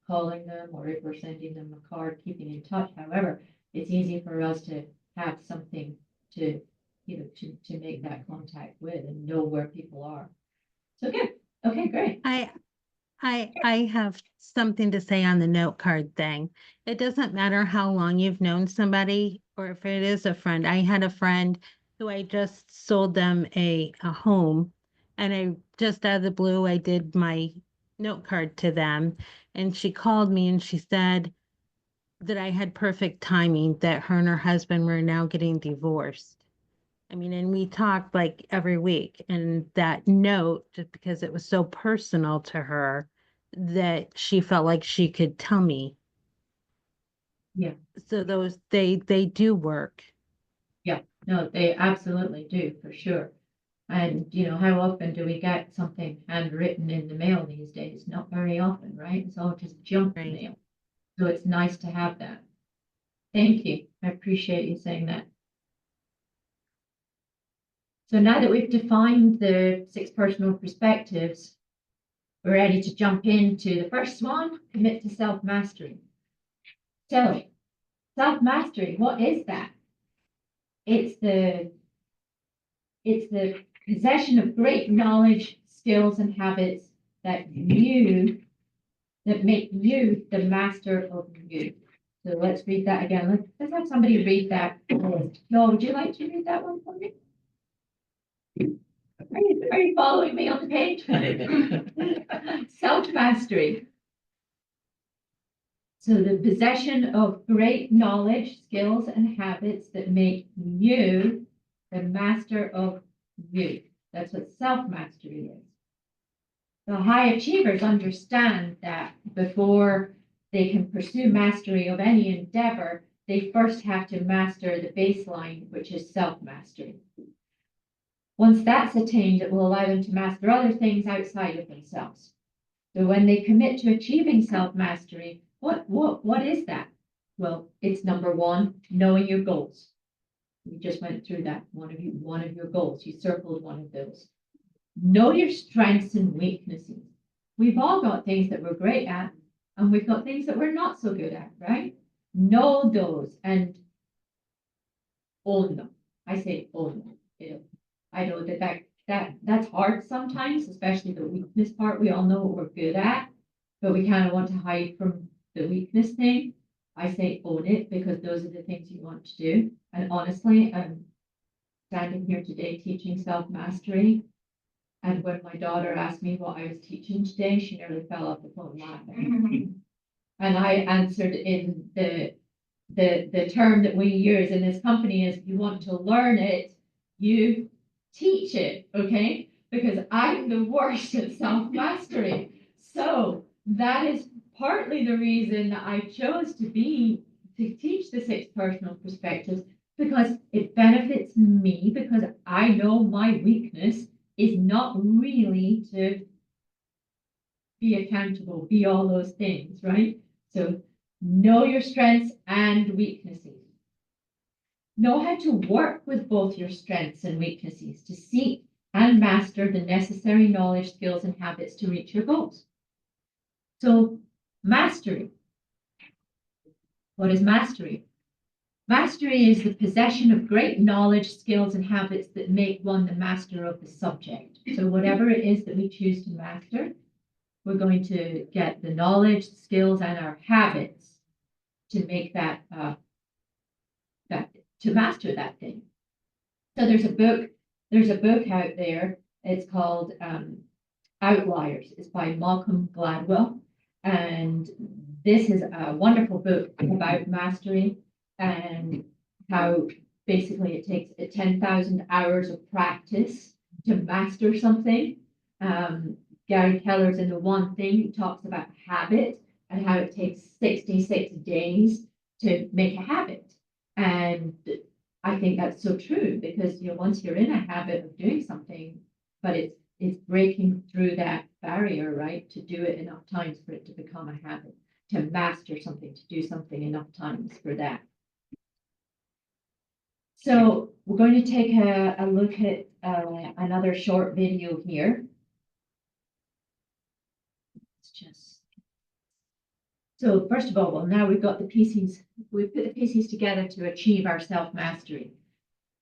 calling them or if we're sending them a card, keeping in touch. However, it's easy for us to have something to to make that contact with and know where people are. So good. Okay, great. I have something to say on the note card thing. It doesn't matter how long you've known somebody or if it is a friend. I had a friend who I just sold them a home, and I just out of the blue, I did my note card to them, and she called me and she said that I had perfect timing, that her and her husband were now getting divorced. I mean, and we talked like every week, and that note, just because it was so personal to her, that she felt like she could tell me. Yeah. So those, they do work. Yeah, no, they absolutely do, for sure. And, how often do we get something handwritten in the mail these days? Not very often, right? It's all just junk Right. mail. So it's nice to have that. Thank you. I appreciate you saying that. So now that we've defined the 6 personal perspectives, we're ready to jump into the first one, commit to self-mastery. So, self-mastery, what is that? It's the possession of great knowledge, skills, and habits that make you the master of you. So let's read that again. Let's have somebody read that. No, would you like to read that one for me? Are you following me on the page? Self-mastery. So the possession of great knowledge, skills, and habits that make you the master of you. That's what self-mastery is. The high achievers understand that before they can pursue mastery of any endeavor, they first have to master the baseline, which is self-mastery. Once that's attained, it will allow them to master other things outside of themselves. So when they commit to achieving self-mastery, what is that? Well, it's number 1, knowing your goals. We just went through that. One of your goals. You circled one of those. Know your strengths and weaknesses. We've all got things that we're great at, and we've got things that we're not so good at, right? Know those and own them. I say own them. I know that's hard sometimes, especially the weakness part. We all know what we're good at, but we kind of want to hide from the weakness thing. I say own it because those are the things you want to do. And honestly, I'm standing here today teaching self-mastery. And when my daughter asked me what I was teaching today, she nearly fell off the phone laughing. And I answered in the term that we use in this company is, if you want to learn it, you teach it, okay? Because I'm the worst at self-mastery. So that is partly the reason that I chose to teach the 6 personal perspectives, because it benefits me, because I know my weakness is not really to be accountable, be all those things, right? So know your strengths and weaknesses. Know how to work with both your strengths and weaknesses to seek and master the necessary knowledge, skills, and habits to reach your goals. So mastery. What is mastery? Mastery is the possession of great knowledge, skills, and habits that make one the master of the subject. So whatever it is that we choose to master, we're going to get the knowledge, skills, and our habits to make that, to master that thing. So there's a book out there. It's called Outliers. It's by Malcolm Gladwell. And this is a wonderful book about mastery and how basically it takes 10,000 hours of practice to master something. Gary Keller's in the One Thing, he talks about habit and how it takes 66 days to make a habit. And I think that's so true, because once you're in a habit of doing something, but it's breaking through that barrier, right? To do it enough times for it to become a habit, to master something, to do something enough times for that. So we're going to take a look at another short video here. So first of all, well, now we've got the pieces, we've put the pieces together to achieve our self-mastery.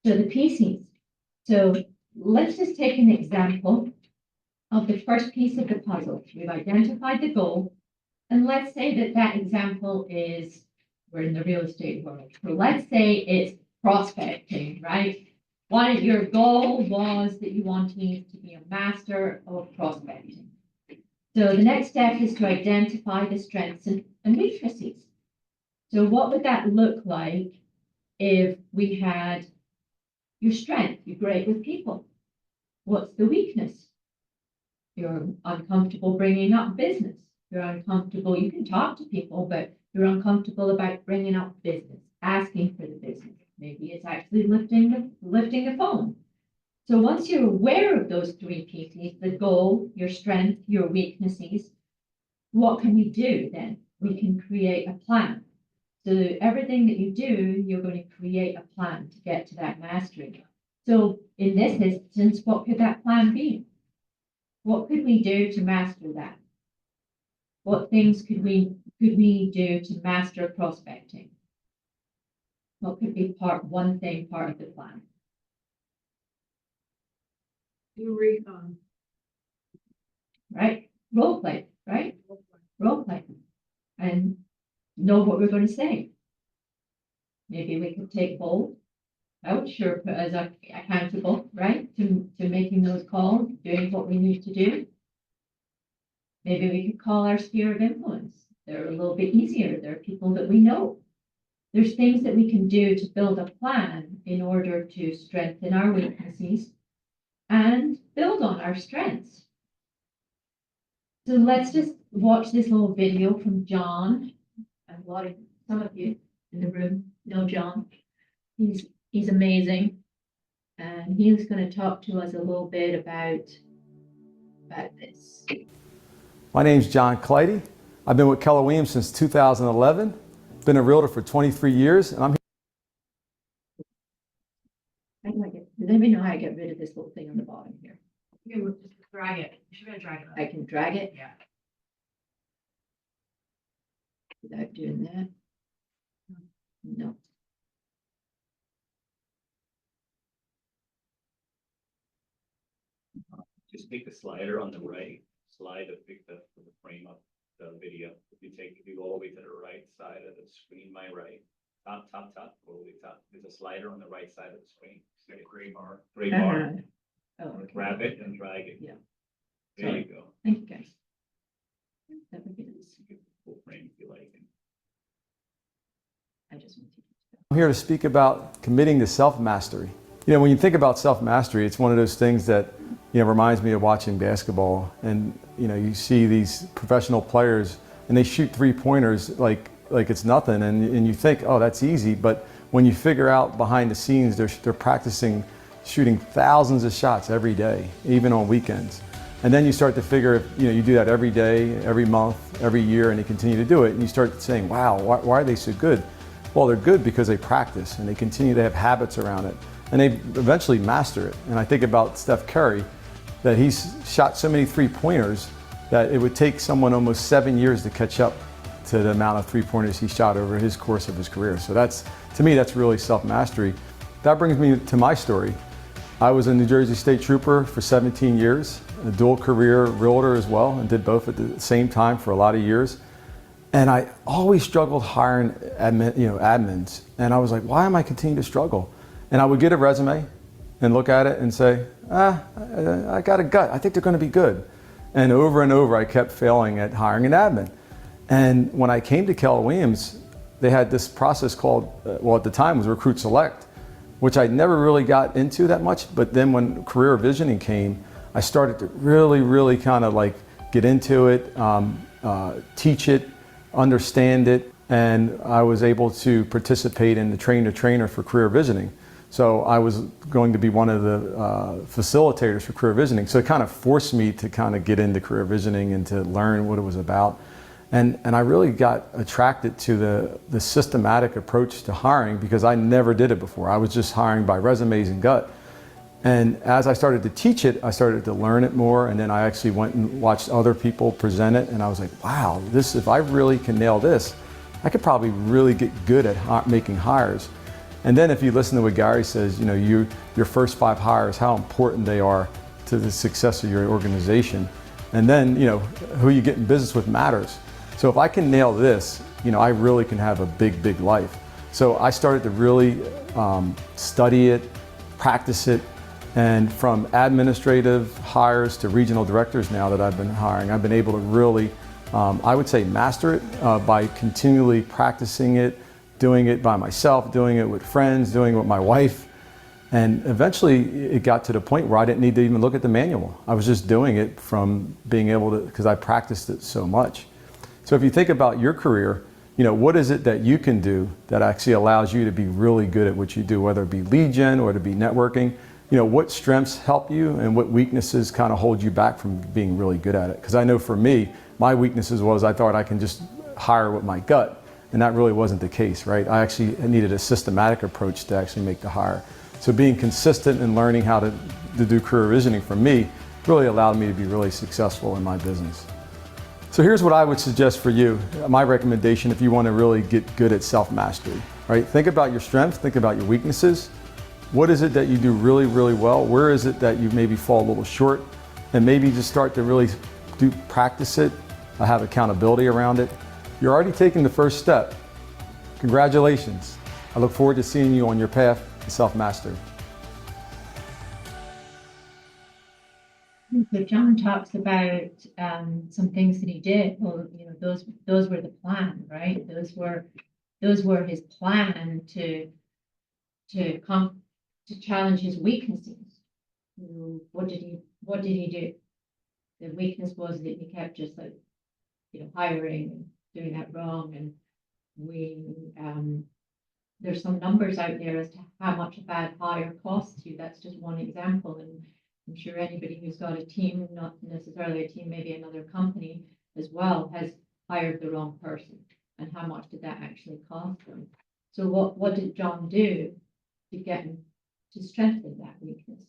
So the pieces, So let's just take an example of the first piece of the puzzle. We've identified the goal, and let's say that that example is, we're in the real estate world. So let's say it's prospecting, right? Your goal was that you wanted to be a master of prospecting. So the next step is to identify the strengths and weaknesses. So what would that look like if we had your strength? You're great with people. What's the weakness? You're uncomfortable bringing up business. You're uncomfortable. You can talk to people, but you're uncomfortable about bringing up business, asking for the business. Maybe it's actually lifting the phone. So once you're aware of those three pieces, the goal, your strength, your weaknesses, what can we do then? We can create a plan. So everything that you do, you're going to create a plan to get to that mastery. So in this instance, what could that plan be? What could we do to master that? What things could we do to master prospecting? What could be part of the plan? Do recon. Right? Role play, right? Role play. And know what we're going to say. Maybe we could take bold. I would sure put us accountable, right? To making those calls, doing what we need to do. Maybe we could call our sphere of influence. They're a little bit easier. They're people that we know. There's things that we can do to build a plan in order to strengthen our weaknesses and build on our strengths. So let's just watch this little video from John. And some of you in the room know John. He's amazing. And he's going to talk to us a little bit about this. My name's John Clytie. I've been with Keller Williams since 2011. Been a realtor for 23 years, and I'm Does anybody know how I get rid of this little thing on the bottom here? You can just drag it. You should be able to drag it up. I can drag it Yeah. without doing that. No. Just take the slider on the right, slide to pick the frame up the video. If you go all the way to the right side of the screen, my right, top, all the way top. There's a slider on the right side of the screen. See a gray bar. Oh, okay. Grab it and drag it. Yeah. There you go. Thank you, guys. That would be nice. You can full frame if you like. I just want to. I'm here to speak about committing to self-mastery. You know, when you think about self-mastery, it's one of those things that, you know, reminds me of watching basketball. And, you know, you see these professional players and they shoot three-pointers like it's nothing. And you think, oh, that's easy. But when you figure out behind the scenes, they're practicing shooting thousands of shots every day, even on weekends. And then you start to figure, if, you know, you do that every day, every month, every year, and you continue to do it. And you start saying, wow, why are they so good? Well, they're good because they practice and they continue to have habits around it. And they eventually master it. And I think about Steph Curry, that he's shot so many three-pointers that it would take someone almost 7 years to catch up to the amount of three-pointers he shot over his course of his career. So that's, to me, that's really self-mastery. That brings me to my story. I was a New Jersey State Trooper for 17 years, a dual career realtor as well, and did both at the same time for a lot of years. And I always struggled hiring admins. And I was like, why am I continuing to struggle? And I would get a resume and look at it and say, I got a gut. I think they're going to be good. And over, I kept failing at hiring an admin. And when I came to Keller Williams, they had this process called, well, at the time was Recruit Select, which I never really got into that much. But then when career visioning came, I started to really kind of like get into it, teach it, understand it, and I was able to participate in the train-the-trainer for career visioning. So I was going to be one of the facilitators for career visioning. So it kind of forced me to kind of get into career visioning and to learn what it was about. And I really got attracted to the systematic approach to hiring because I never did it before. I was just hiring by resumes and gut. And as I started to teach it, I started to learn it more, and then I actually went and watched other people present it, and I was like, wow, if I really can nail this, I could probably really get good at making hires. And then if you listen to what Gary says, you know, your first 5 hires, how important they are to the success of your organization. And then, you know, who you get in business with matters. So if I can nail this, you know, I really can have a big, big life. So I started to really study it, practice it, and from administrative hires to regional directors now that I've been hiring, I've been able to really, I would say, master it by continually practicing it, doing it by myself, doing it with friends, doing it with my wife. And eventually it got to the point where I didn't need to even look at the manual. I was just doing it from being able to, because I practiced it so much. So if you think about your career, you know, what is it that you can do that actually allows you to be really good at what you do, whether it be lead gen or to be networking? You know, what strengths help you and what weaknesses kind of hold you back from being really good at it? Because I know for me, my weaknesses was I thought I can just hire with my gut, and that really wasn't the case, right? I actually needed a systematic approach to actually make the hire. So being consistent and learning how to do career visioning for me really allowed me to be really successful in my business. So here's what I would suggest for you, my recommendation if you want to really get good at self-mastery, right? Think about your strengths, think about your weaknesses. What is it that you do really, really well? Where is it that you maybe fall a little short? And maybe just start to really practice it, have accountability around it. You're already taking the first step. Congratulations. I look forward to seeing you on your path to self-mastery. So John talks about some things that he did. Well, you know, those were the plan, right? Those were his plan to challenge his weaknesses. What did he do? The weakness was that he kept just like, you know, hiring and doing that wrong. And there's some numbers out there as to how much a bad hire costs you. That's just one example. And I'm sure anybody who's got a team, not necessarily a team, maybe another company as well, has hired the wrong person. And how much did that actually cost them? So what did John do to get him to strengthen that weakness?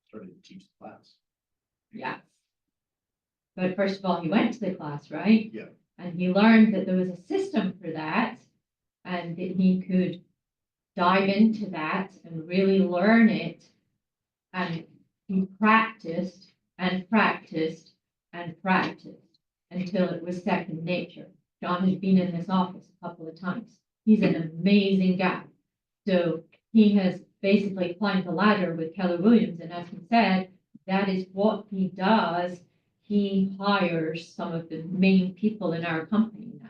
Started to teach the class. Yeah. But first of all, he went to the class, right? Yeah. And he learned that there was a system for that and that he could dive into that and really learn it. And he practiced and practiced and practiced until it was second nature. John has been in this office a couple of times. He's an amazing guy. So he has basically climbed the ladder with Keller Williams. And as he said, that is what he does. He hires some of the main people in our company now.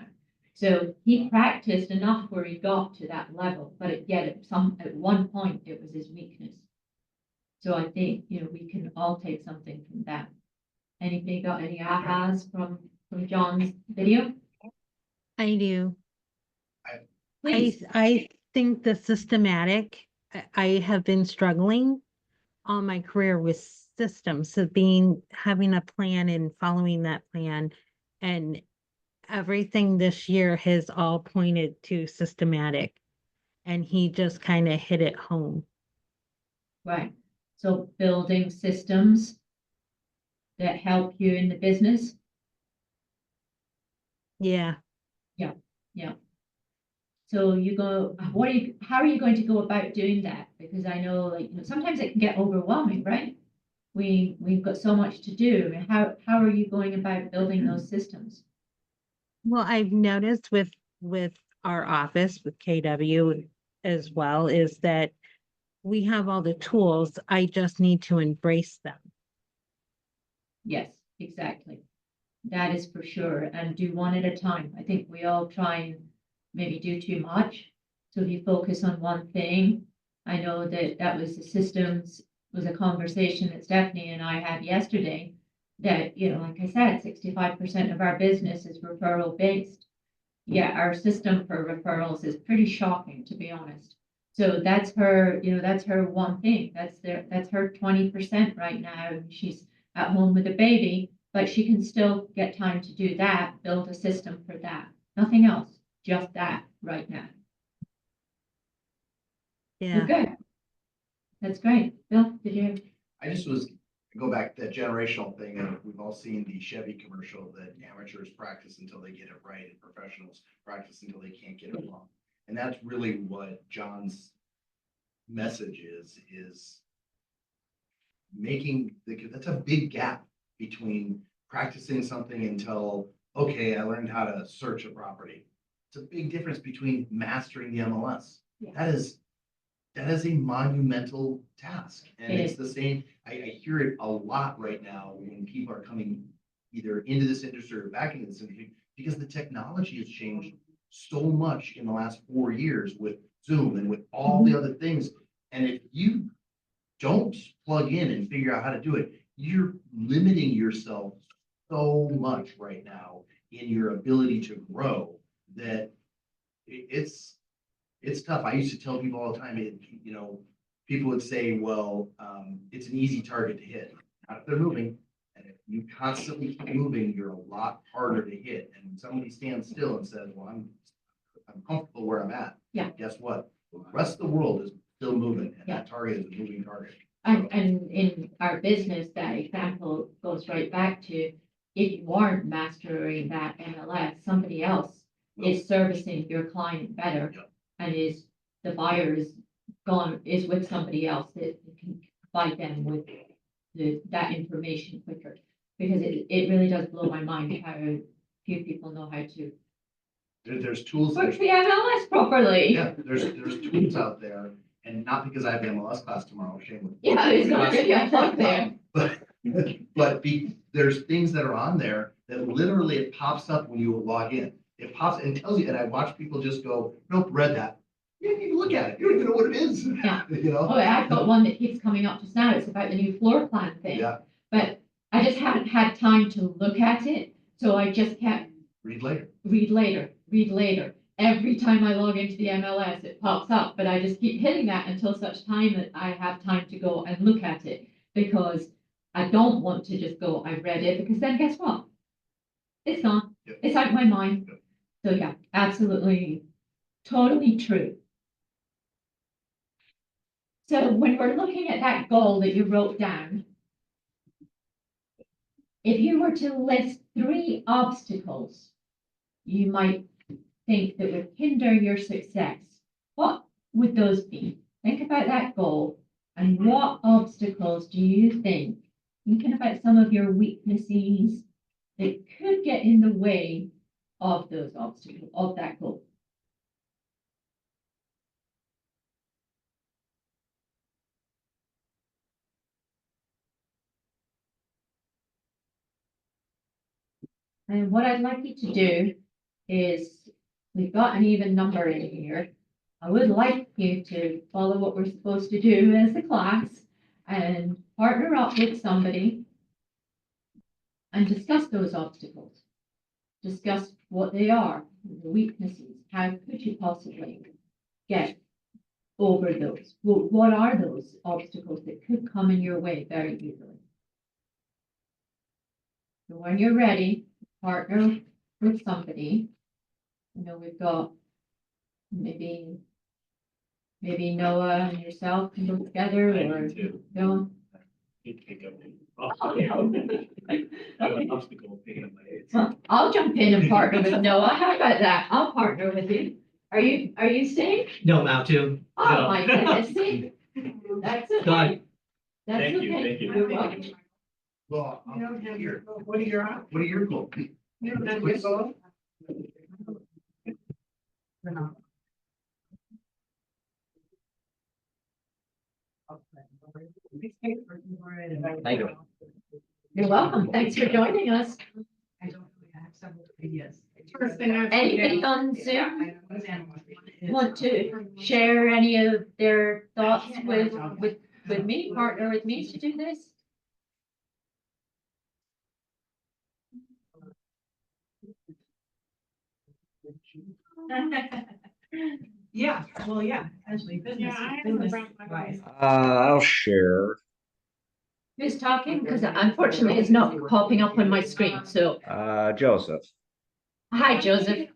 So he practiced enough where he got to that level, but yet at one point it was his weakness. So I think, you know, we can all take something from that. Anybody got any ahas from John's video? I do. Please. I think the systematic, I have been struggling all my career with systems. So having a plan and following that plan, and everything this year has all pointed to systematic, and he just kind of hit it home. Right. So building systems that help you in the business. Yeah. Yeah. So how are you going to go about doing that? Because I know, like, you know, sometimes it can get overwhelming, right? We've got so much to do. How are you going about building those systems? Well, I've noticed with our office, with KW as well, is that we have all the tools. I just need to embrace them. Yes, exactly. That is for sure. And do one at a time. I think we all try and maybe do too much. So if you focus on one thing, I know that was the systems, was a conversation that Stephanie and I had yesterday, that, you know, like I said, 65% of our business is referral based. Yeah, our system for referrals is pretty shocking, to be honest. So that's her, you know, that's her one thing. That's her 20% right now. She's at home with a baby, but she can still get time to do that, build a system for that. Nothing else, just that right now. Yeah. Good. That's great. Bill, did you? I just was go back to that generational thing, and we've all seen the Chevy commercial that amateurs practice until they get it right and professionals practice until they can't get it wrong. And that's really what John's message is making, that's a big gap between practicing something until, okay, I learned how to search a property. It's a big difference between mastering the MLS. Yeah. That is a monumental task. And It it's is. the same, I hear it a lot right now when people are coming either into this industry or back into this industry, because the technology has changed so much in the last 4 years with Zoom and with all the other things. And if you don't plug in and figure out how to do it, you're limiting yourself so much right now in your ability to grow that it's tough. I used to tell people all the time, people would say, well, it's an easy target to hit. Not if they're moving. And if you constantly keep moving, you're a lot harder to hit. And when somebody stands still and says, well, I'm comfortable where I'm at. Yeah. Guess what? The rest of the world is still moving, and Yeah. that target is a moving target. And in our business, that example goes right back to, if you aren't mastering that MLS, somebody else is servicing your client better. Yeah. And the buyer is with somebody else that can provide them with that information quicker. Because it really does blow my mind how few people know how to There's tools. work the MLS properly. Yeah, there's tools out there, and not because I have the MLS class tomorrow, shame with. Yeah, it's not gonna be a plug there. But there's things that are on there that literally it pops up when you log in. It pops and tells you, and I watch people just go, nope, read that. You didn't even look at it. You don't even know what it is. Yeah. You know? Oh, I've got one that keeps coming up just now. It's about the new floor plan thing. Yeah, But I just haven't had time to look at it, so I just kept read later. read later. Every time I log into the MLS, it pops up, but I just keep hitting that until such time that I have time to go and look at it, because I don't want to just go, I read it, because then guess what? It's gone. Yep. It's out of my mind. Yep. So yeah, absolutely, totally true. So when we're looking at that goal that you wrote down, if you were to list 3 obstacles you might think that would hinder your success, what would those be? Think about that goal, and what obstacles do you think, thinking about some of your weaknesses that could get in the way of those obstacles, of that goal? And what I'd like you to do is, we've got an even number in here. I would like you to follow what we're supposed to do as a class and partner up with somebody and discuss those obstacles. Discuss what they are, the weaknesses. How could you possibly get over those? What are those obstacles that could come in your way very easily? So when you're ready, partner with somebody. I know we've got maybe Noah and yourself can go together, I or do too. no? Pick up. Oh, no. I have an obstacle picking up my head. Well, I'll jump in and partner with Noah. How about that? I'll partner with you. Are you staying? No, I'm out too. Oh, No. my goodness, see? That's okay. Done. That's Thank you, okay. thank you. You're welcome. Well, You don't have here, what are your, what are your goals? you don't have your goal? Thank you. You're welcome. Thanks for joining us. I don't really have several ideas. First thing I've. Anybody on Zoom want to share any of their thoughts with me, partner with me to do this? Yeah, well, yeah, essentially business, business wise. I'll share. Who's talking? Because unfortunately it's not popping up on my screen, so, Joseph. hi, Joseph.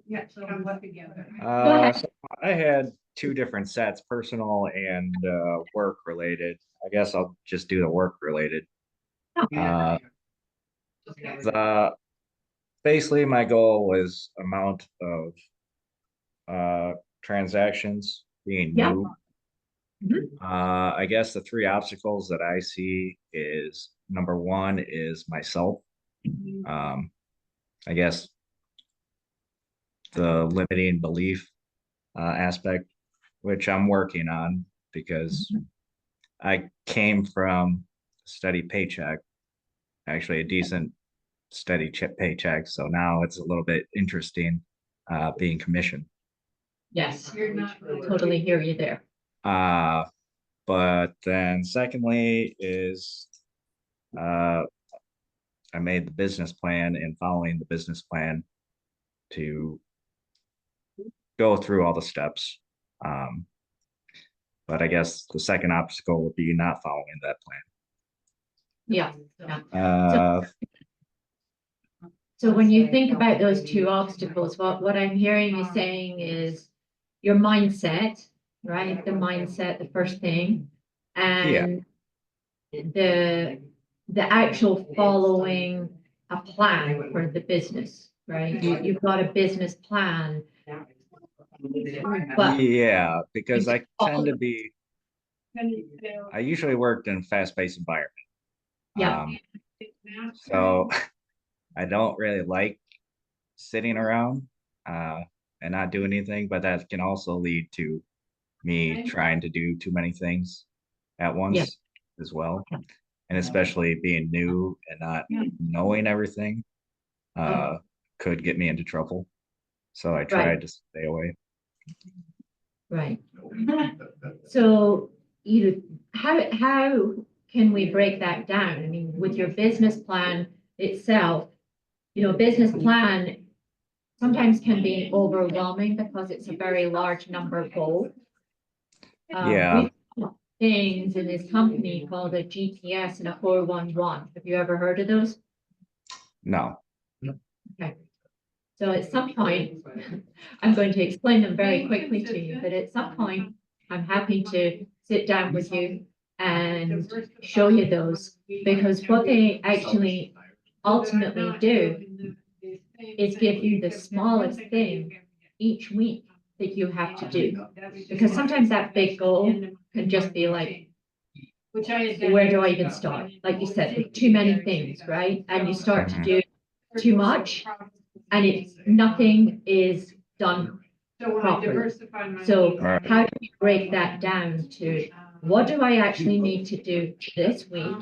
Yeah, so what together. ahead. So I had 2 different sets, personal and work related. I guess I'll just do the work related. Uh, basically my goal was amount of transactions being Yeah. new. I guess the three obstacles that I see is number one is myself. I guess the limiting belief aspect, which I'm working on because I came from a steady paycheck, actually a decent steady paycheck. So now it's a little bit interesting being commissioned. Yes, totally hear you there. But then secondly is I made the business plan and following the business plan to go through all the steps. But I guess the second obstacle would be not following that Yeah. plan. So when you think about those two obstacles, what I'm hearing you saying is your mindset, right? The mindset, the first thing, and the actual following a plan for the business, right? You've got a business plan. But Yeah, because I tend to be, I usually worked in a fast-paced environment. Yeah. So I don't really like sitting around and not doing anything, but that can also lead to me trying to do too many things at once as well. And especially being new and not knowing everything could get me into trouble. So I tried to stay away. Right. So how can we break that down? I mean, with your business plan itself, business plan sometimes can be overwhelming because it's a very large number of goals. Yeah. We've got things in this company called a GPS and a 411. Have you ever heard of those? No. Okay. So at some point, I'm going to explain them very quickly to you, but at some point, I'm happy to sit down with you and show you those, because what they actually ultimately do is give you the smallest thing each week that you have to do. Because sometimes that big goal can just be like, where do I even start? Like you said, with too many things, right? And you start to do too much, and nothing is done properly. So how do you break that down to what do I actually need to do this week?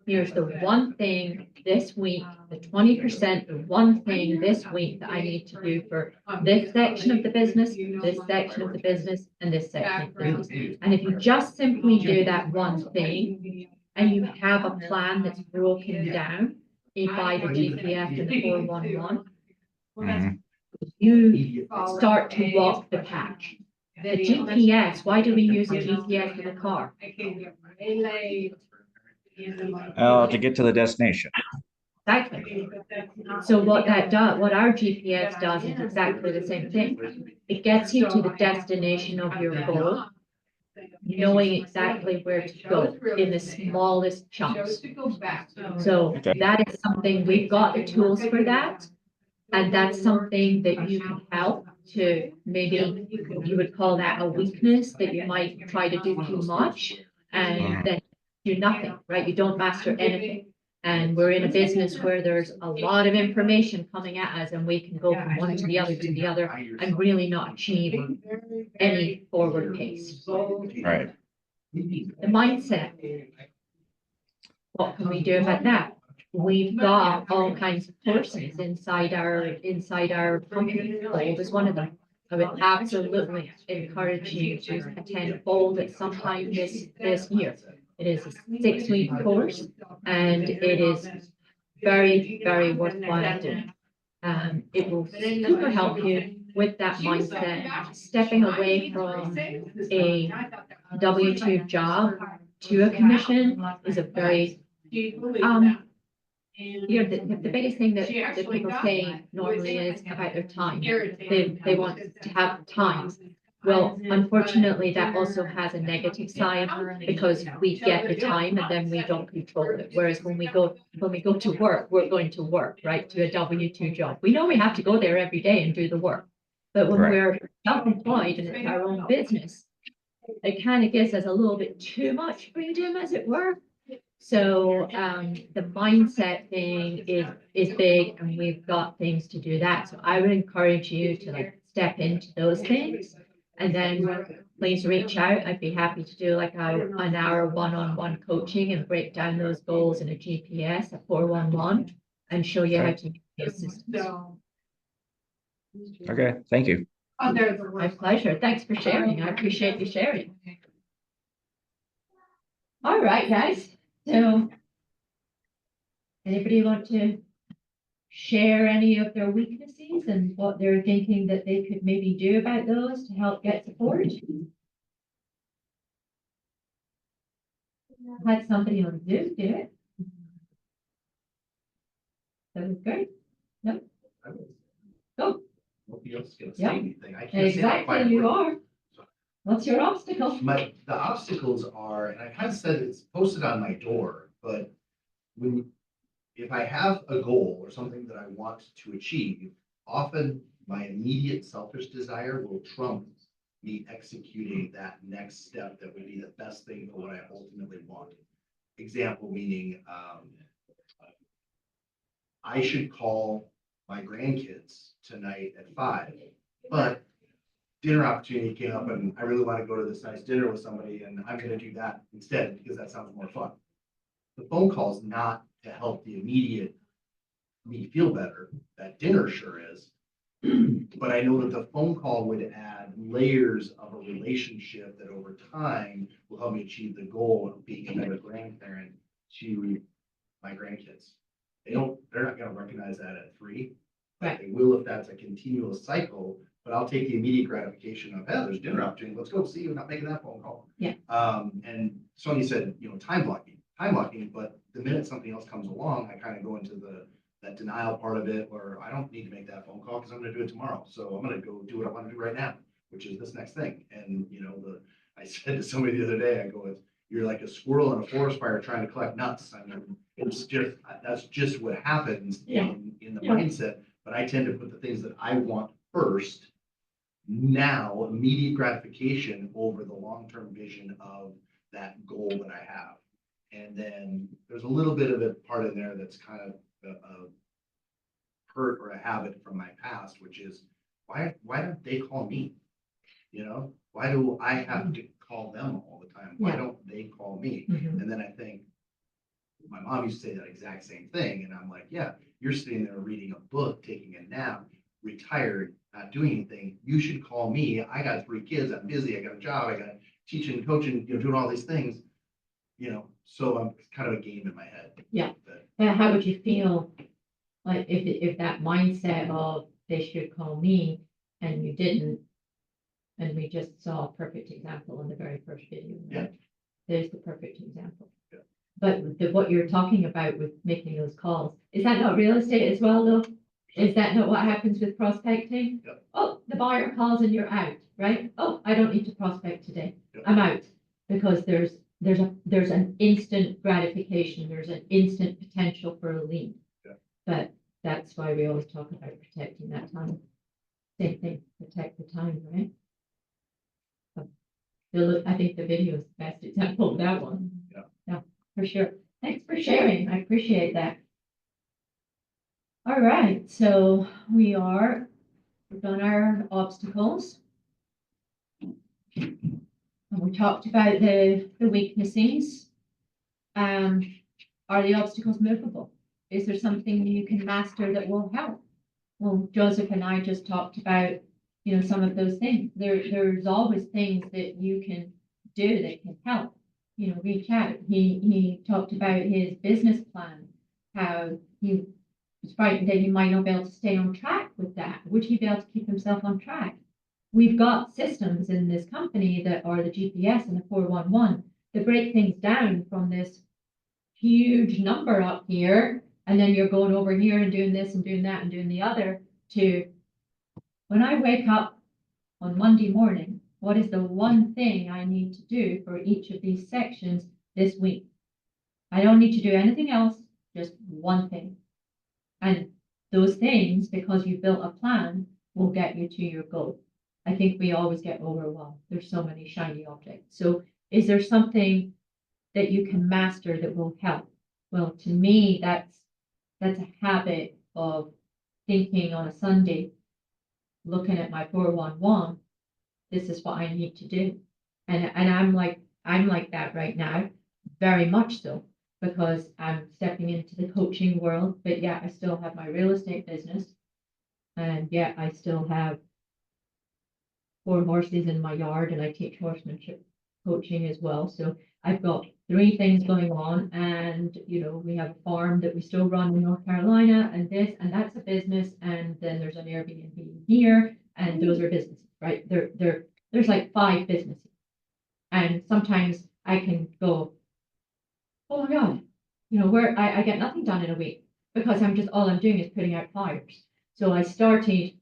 Here's the one thing this week, the 20%, the one thing this week that I need to do for this section of the business, this section of the business, and this section of the business. And if you just simply do that one thing and you have a plan that's broken down by the GPS and the 411, you start to walk the path. The GPS, why do we use a GPS in a car? To get to the destination. Exactly. So what that does, what our GPS does is exactly the same thing. It gets you to the destination of your goal, knowing exactly where to go in the smallest chunks. So that is something, we've got the tools for that. And that's something that you can help to, maybe you would call that a weakness, that you might try to do too much and then do nothing, right? You don't master anything. And we're in a business where there's a lot of information coming at us and we can go from one to the other and really not achieve any forward pace. Right. The mindset. What can we do about that? We've got all kinds of courses inside our company. Bold is one of them. I would absolutely encourage you to attend Bold at some time this year. It is a 6-week course and it is very, very worthwhile doing. It will super help you with that mindset, stepping away from a W-2 job to a commission is a very the biggest thing that people say normally is about their time. They want to have time. Well, unfortunately, that also has a negative side because we get the time and then we don't control it. Whereas when we go to work, we're going to work, right? To a W-2 job. We know we have to go there every day and do the work. But when Right. we're self-employed and it's our own business, it kind of gives us a little bit too much freedom, as it were. So the mindset thing is big, and we've got things to do that. So I would encourage you to like step into those things, and then please reach out. I'd be happy to do like an hour one-on-one coaching and break down those goals in a GPS, a 411, and show you how to use those systems. Okay, thank you. My pleasure. Thanks for sharing. I appreciate you sharing. All right, guys. So anybody want to share any of their weaknesses and what they're thinking that they could maybe do about those to help get support? I had somebody on Zoom do it. That was great. No? Go. Nobody else is gonna say Yeah. anything. I can't say that quite Exactly, you word. are. What's your obstacle? The obstacles are, and I kind of said it's posted on my door, but if I have a goal or something that I want to achieve, often my immediate selfish desire will trump me executing that next step that would be the best thing for what I ultimately want. Example meaning, I should call my grandkids tonight at 5, but dinner opportunity came up and I really want to go to this nice dinner with somebody and I'm gonna do that instead because that sounds more fun. The phone call is not to help the immediate me feel better. That dinner sure is. But I know that the phone call would add layers of a relationship that over time will help me achieve the goal of being a better grandparent to my grandkids. They're not gonna recognize that at 3. Right. They will if that's a continuous cycle, but I'll take the immediate gratification of, hey, there's dinner opportunity, let's go see you, not making that phone call. Yeah. And Sonia said, time blocking, but the minute something else comes along, I kind of go into that denial part of it, where I don't need to make that phone call because I'm gonna do it tomorrow. So I'm gonna go do what I want to do right now, which is this next thing. And, I said to somebody the other day, I go, you're like a squirrel in a forest fire trying to collect nuts. I mean, that's just what happens in the mindset. But I tend to put the things that I want first now, immediate gratification over the long-term vision of that goal that I have. And then there's a little bit of a part in there that's kind of a hurt or a habit from my past, which is why don't they call me? Why do I have to call them all the time? Why don't they call me? Mhm. And then I think my mom used to say that exact same thing. And I'm like, yeah, you're sitting there reading a book, taking a nap, retired, not doing anything. You should call me. I got 3 kids. I'm busy. I got a job. I got teaching, coaching, doing all these things, so I'm kind of a game in my head. Yeah. How would you feel like if that mindset of they should call me and you didn't, and we just saw a perfect example in the very first video, right? Yeah. There's the perfect example. Yeah. But what you're talking about with making those calls, is that not real estate as well, though? Is that not what happens with prospecting? Yep. Oh, the buyer calls and you're out, right? Oh, I don't need to prospect today. Yep. I'm out. Because there's an instant gratification, there's an instant potential for a lead. Yeah. But that's why we always talk about protecting that time. Same thing, protect the time, right? I think the video is the best example of that one. Yeah, for sure. Thanks for sharing. I appreciate that. All right, so we've done our obstacles. And we talked about the weaknesses. Are the obstacles movable? Is there something you can master that will help? Well, Joseph and I just talked about, some of those things. There's always things that you can do that can help, reach out. He talked about his business plan, how he was frightened that he might not be able to stay on track with that. Would he be able to keep himself on track? We've got systems in this company that are the GPS and the 411 that break things down from this huge number up here, and then you're going over here and doing this and doing that and doing the other, to when I wake up on Monday morning, what is the one thing I need to do for each of these sections this week? I don't need to do anything else, just one thing. And those things, because you built a plan, will get you to your goal. I think we always get overwhelmed. There's so many shiny objects. So is there something that you can master that will help? Well, to me, that's a habit of thinking on a Sunday, looking at my 411, this is what I need to do. And I'm like that right now, very much so, because I'm stepping into the coaching world, but yeah, I still have my real estate business. And yeah, I still have 4 horses in my yard and I teach horsemanship coaching as well. So I've got 3 things going on, and we have a farm that we still run in North Carolina, and this and that's a business, and then there's an Airbnb here, and those are businesses, right? There's like 5 businesses, and sometimes I can go, oh my God, where I get nothing done in a week because all I'm doing is putting out fires. So I started.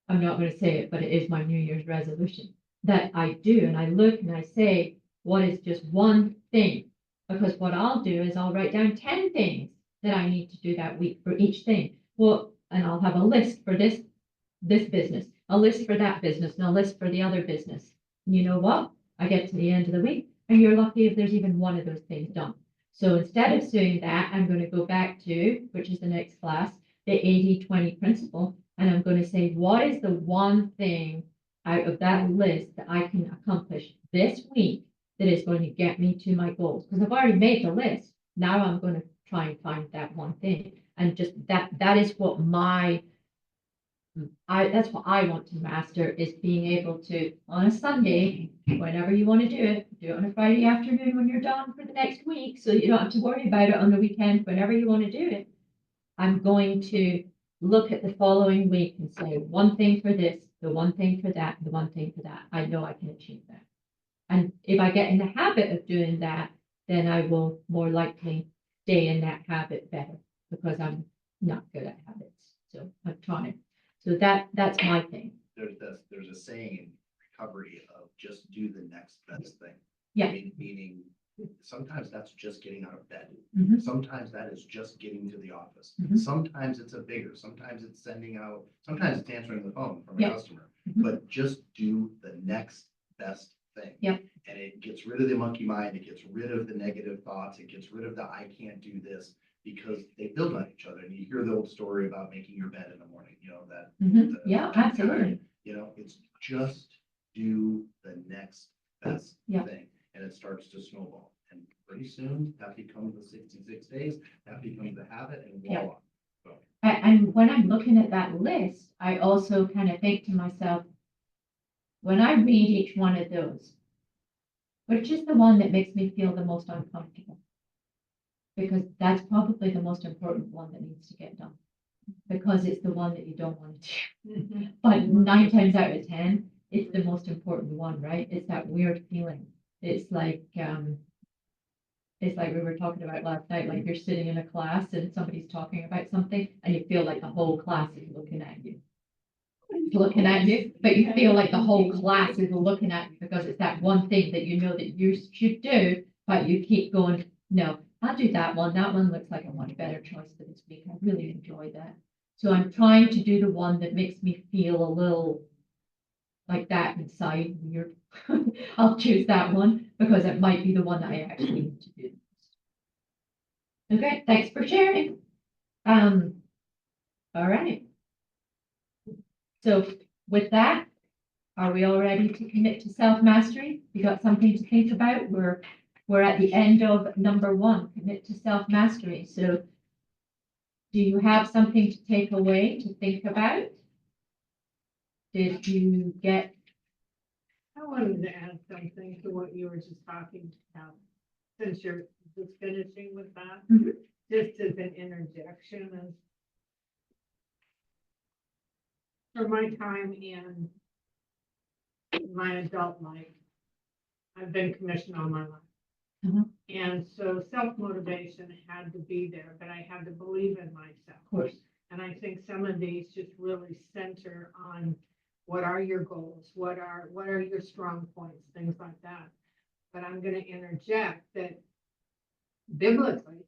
I'm not going to say it, but it is my New Year's resolution that I do. And I look and I say, what is just one thing? Because what I'll do is I'll write down 10 things that I need to do that week for each thing. Well, and I'll have a list for this business, a list for that business, and a list for the other business. And you know what? I get to the end of the week and you're lucky if there's even one of those things done. So instead of doing that, I'm going to go back to, which is the next class, the 80-20 principle. And I'm going to say, what is the one thing out of that list that I can accomplish this week that is going to get me to my goals? Because I've already made the list. Now I'm going to try and find that one thing. And just that is what that's what I want to master, is being able to, on a Sunday, whenever you want to do it on a Friday afternoon when you're done for the next week, so you don't have to worry about it on the weekend. Whenever you want to do it, I'm going to look at the following week and say, one thing for this, the one thing for that, the one thing for that. I know I can achieve that. And if I get in the habit of doing that, then I will more likely stay in that habit better, because I'm not good at habits. So I'm trying. So that's my thing. There's a saying in recovery of just do the next best thing. Yeah. Meaning sometimes that's just getting out of bed. Mhm. Sometimes that is just getting to the office. Mhm. Sometimes it's sometimes it's sometimes it's answering the phone from a Yeah. customer, Mhm. but just do the next best thing. Yep. And it gets rid of the monkey mind. It gets rid of the negative thoughts. It gets rid of the I can't do this, because they build on each other. And you hear the old story about making your bed in the morning, that. Mhm. the- Yeah, absolutely. It's just do the next best Yeah. thing, and it starts to snowball. And pretty soon that becomes the 66 days, that becomes the habit, and voila. So, And when I'm looking at that list, I also kind of think to myself, when I read each one of those, which is the one that makes me feel the most uncomfortable? Because that's probably the most important one that needs to get done, because it's the one that you don't want to do. But 9 times out of 10, it's the most important one, right? It's that weird feeling. It's like we were talking about last night, like you're sitting in a class and somebody's talking about something and you feel like the whole class is looking at you. But you feel like the whole class is looking at you because it's that one thing that you know that you should do, but you keep going, no, I'll do that one. That one looks like a much better choice for this week. I really enjoy that. So I'm trying to do the one that makes me feel a little like that inside, weird. I'll choose that one because it might be the one that I actually need to do. Okay, thanks for sharing. All right. So with that, are we all ready to commit to self-mastery? You got something to think about? We're at the end of number 1, commit to self-mastery. So do you have something to take away, to think about? Did you get? I wanted to add something to what you were just talking about, since you're just finishing with that, Mhm. just as an interjection, as for my time in my adult life, I've been commissioned all my life. Mhm. And so self-motivation had to be there, but I had to believe in myself. Of course. And I think some of these just really center on what are your goals? What are your strong points? Things like that. But I'm gonna interject that biblically,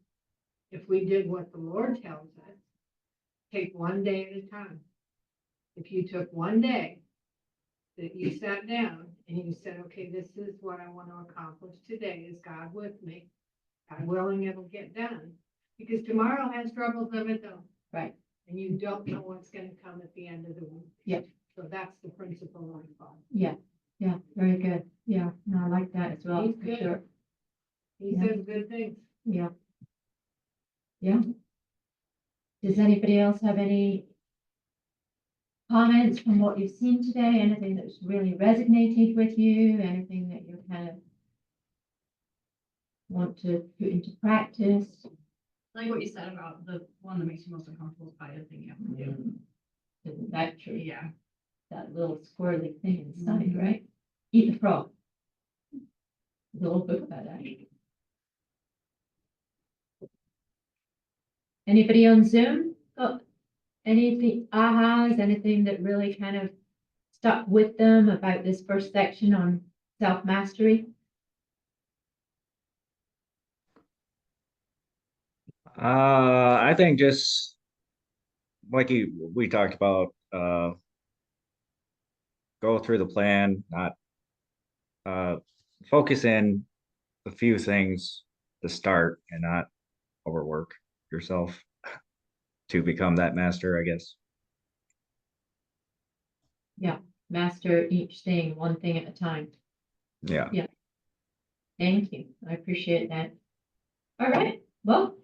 if we did what the Lord tells us, take one day at a time. If you took one day that you sat down and you said, okay, this is what I want to accomplish today. Is God with me? God willing, it'll get done. Because tomorrow has troubles of its own. Right. And you don't know what's gonna come at the end of the week. Yeah. So that's the principle I follow. Yeah, very good. Yeah, no, I like that as well, He's for good. sure. He Yeah. says good things. Yeah. Yeah. Does anybody else have any comments from what you've seen today? Anything that's really resonated with you? Anything that you kind of want to put into practice? Like what you said about the one that makes you most uncomfortable is probably the thing you have to do. Isn't that true? Yeah. That little squirrely thing inside, Mhm. right? Eat the frog. There's a little book about that. Anybody on Zoom got anything, ahas, anything that really kind of stuck with them about this first section on self-mastery? I think just like we talked about, go through the plan, not focus in a few things to start and not overwork yourself to become that master, I guess. Yeah, master each thing, one thing at a time. Yeah. Thank you. I appreciate that. All right, well,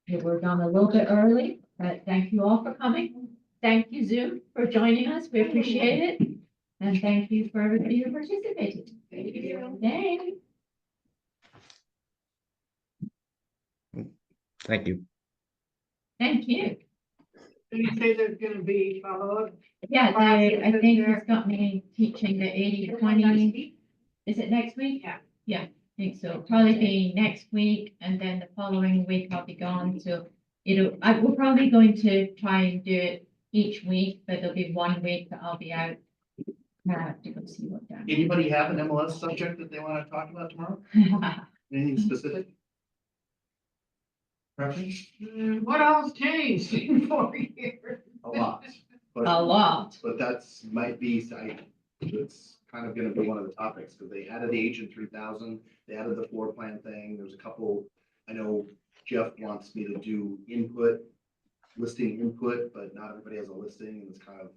we're done a little bit early, but thank you all for coming. Thank you, Zoom, for joining us. We appreciate it. And thank you for everybody who participated. Thank you. Thanks. Thank you. Thank you. Did you say there's gonna be follow-up? Yeah, Classes I in think there? he's got me teaching the 80-20. Is it next week? Yeah. Yeah, I think so. Probably be next week, and then the following week I'll be gone, so we're probably going to try and do it each week, but there'll be 1 week that I'll be out. I have to go see what Dan. Anybody have an MLS subject that they want to talk about tomorrow? Anything specific? Preference? What else changed in 4 years? A lot. A lot. But that's might be, it's kind of gonna be one of the topics, because they added the Agent 3000, they added the floor plan thing, there's a couple, I know Jeff wants me to do listing input, but not everybody has a listing, and it's kind of,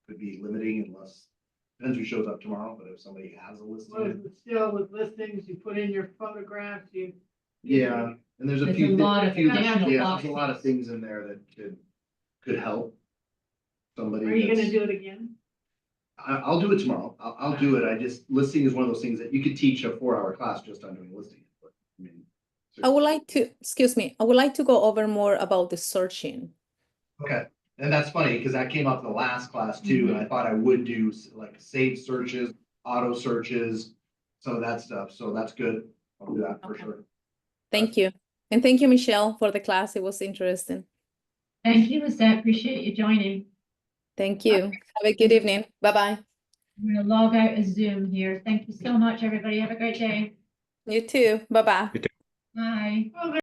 could be limiting unless, depends who shows up tomorrow, but if somebody has a Well, listing. still with listings, you put in your photographs, Yeah, and there's a There's few. a lot of few- additional Yeah, there's a lot of boxes. things in there that could help somebody. Are you gonna that's- do it again? I'll do it tomorrow. I'll do it. Listing is one of those things that you could teach a 4-hour class just on doing listing. But, I mean, I would like to, excuse me, I would like to go over more about the searching. okay, and that's funny because that came up in the last class too, and I thought I would do like saved searches, auto searches, some of that stuff. So that's good. I'll do that for Okay. sure. Thank you. And thank you, Michelle, for the class. It was interesting. Thank you, Lizette. Appreciate you joining. Thank you. Have a good evening. Bye-bye. I'm gonna log out of Zoom here. Thank you so much, everybody. Have a great day. You too. Bye-bye. Bye.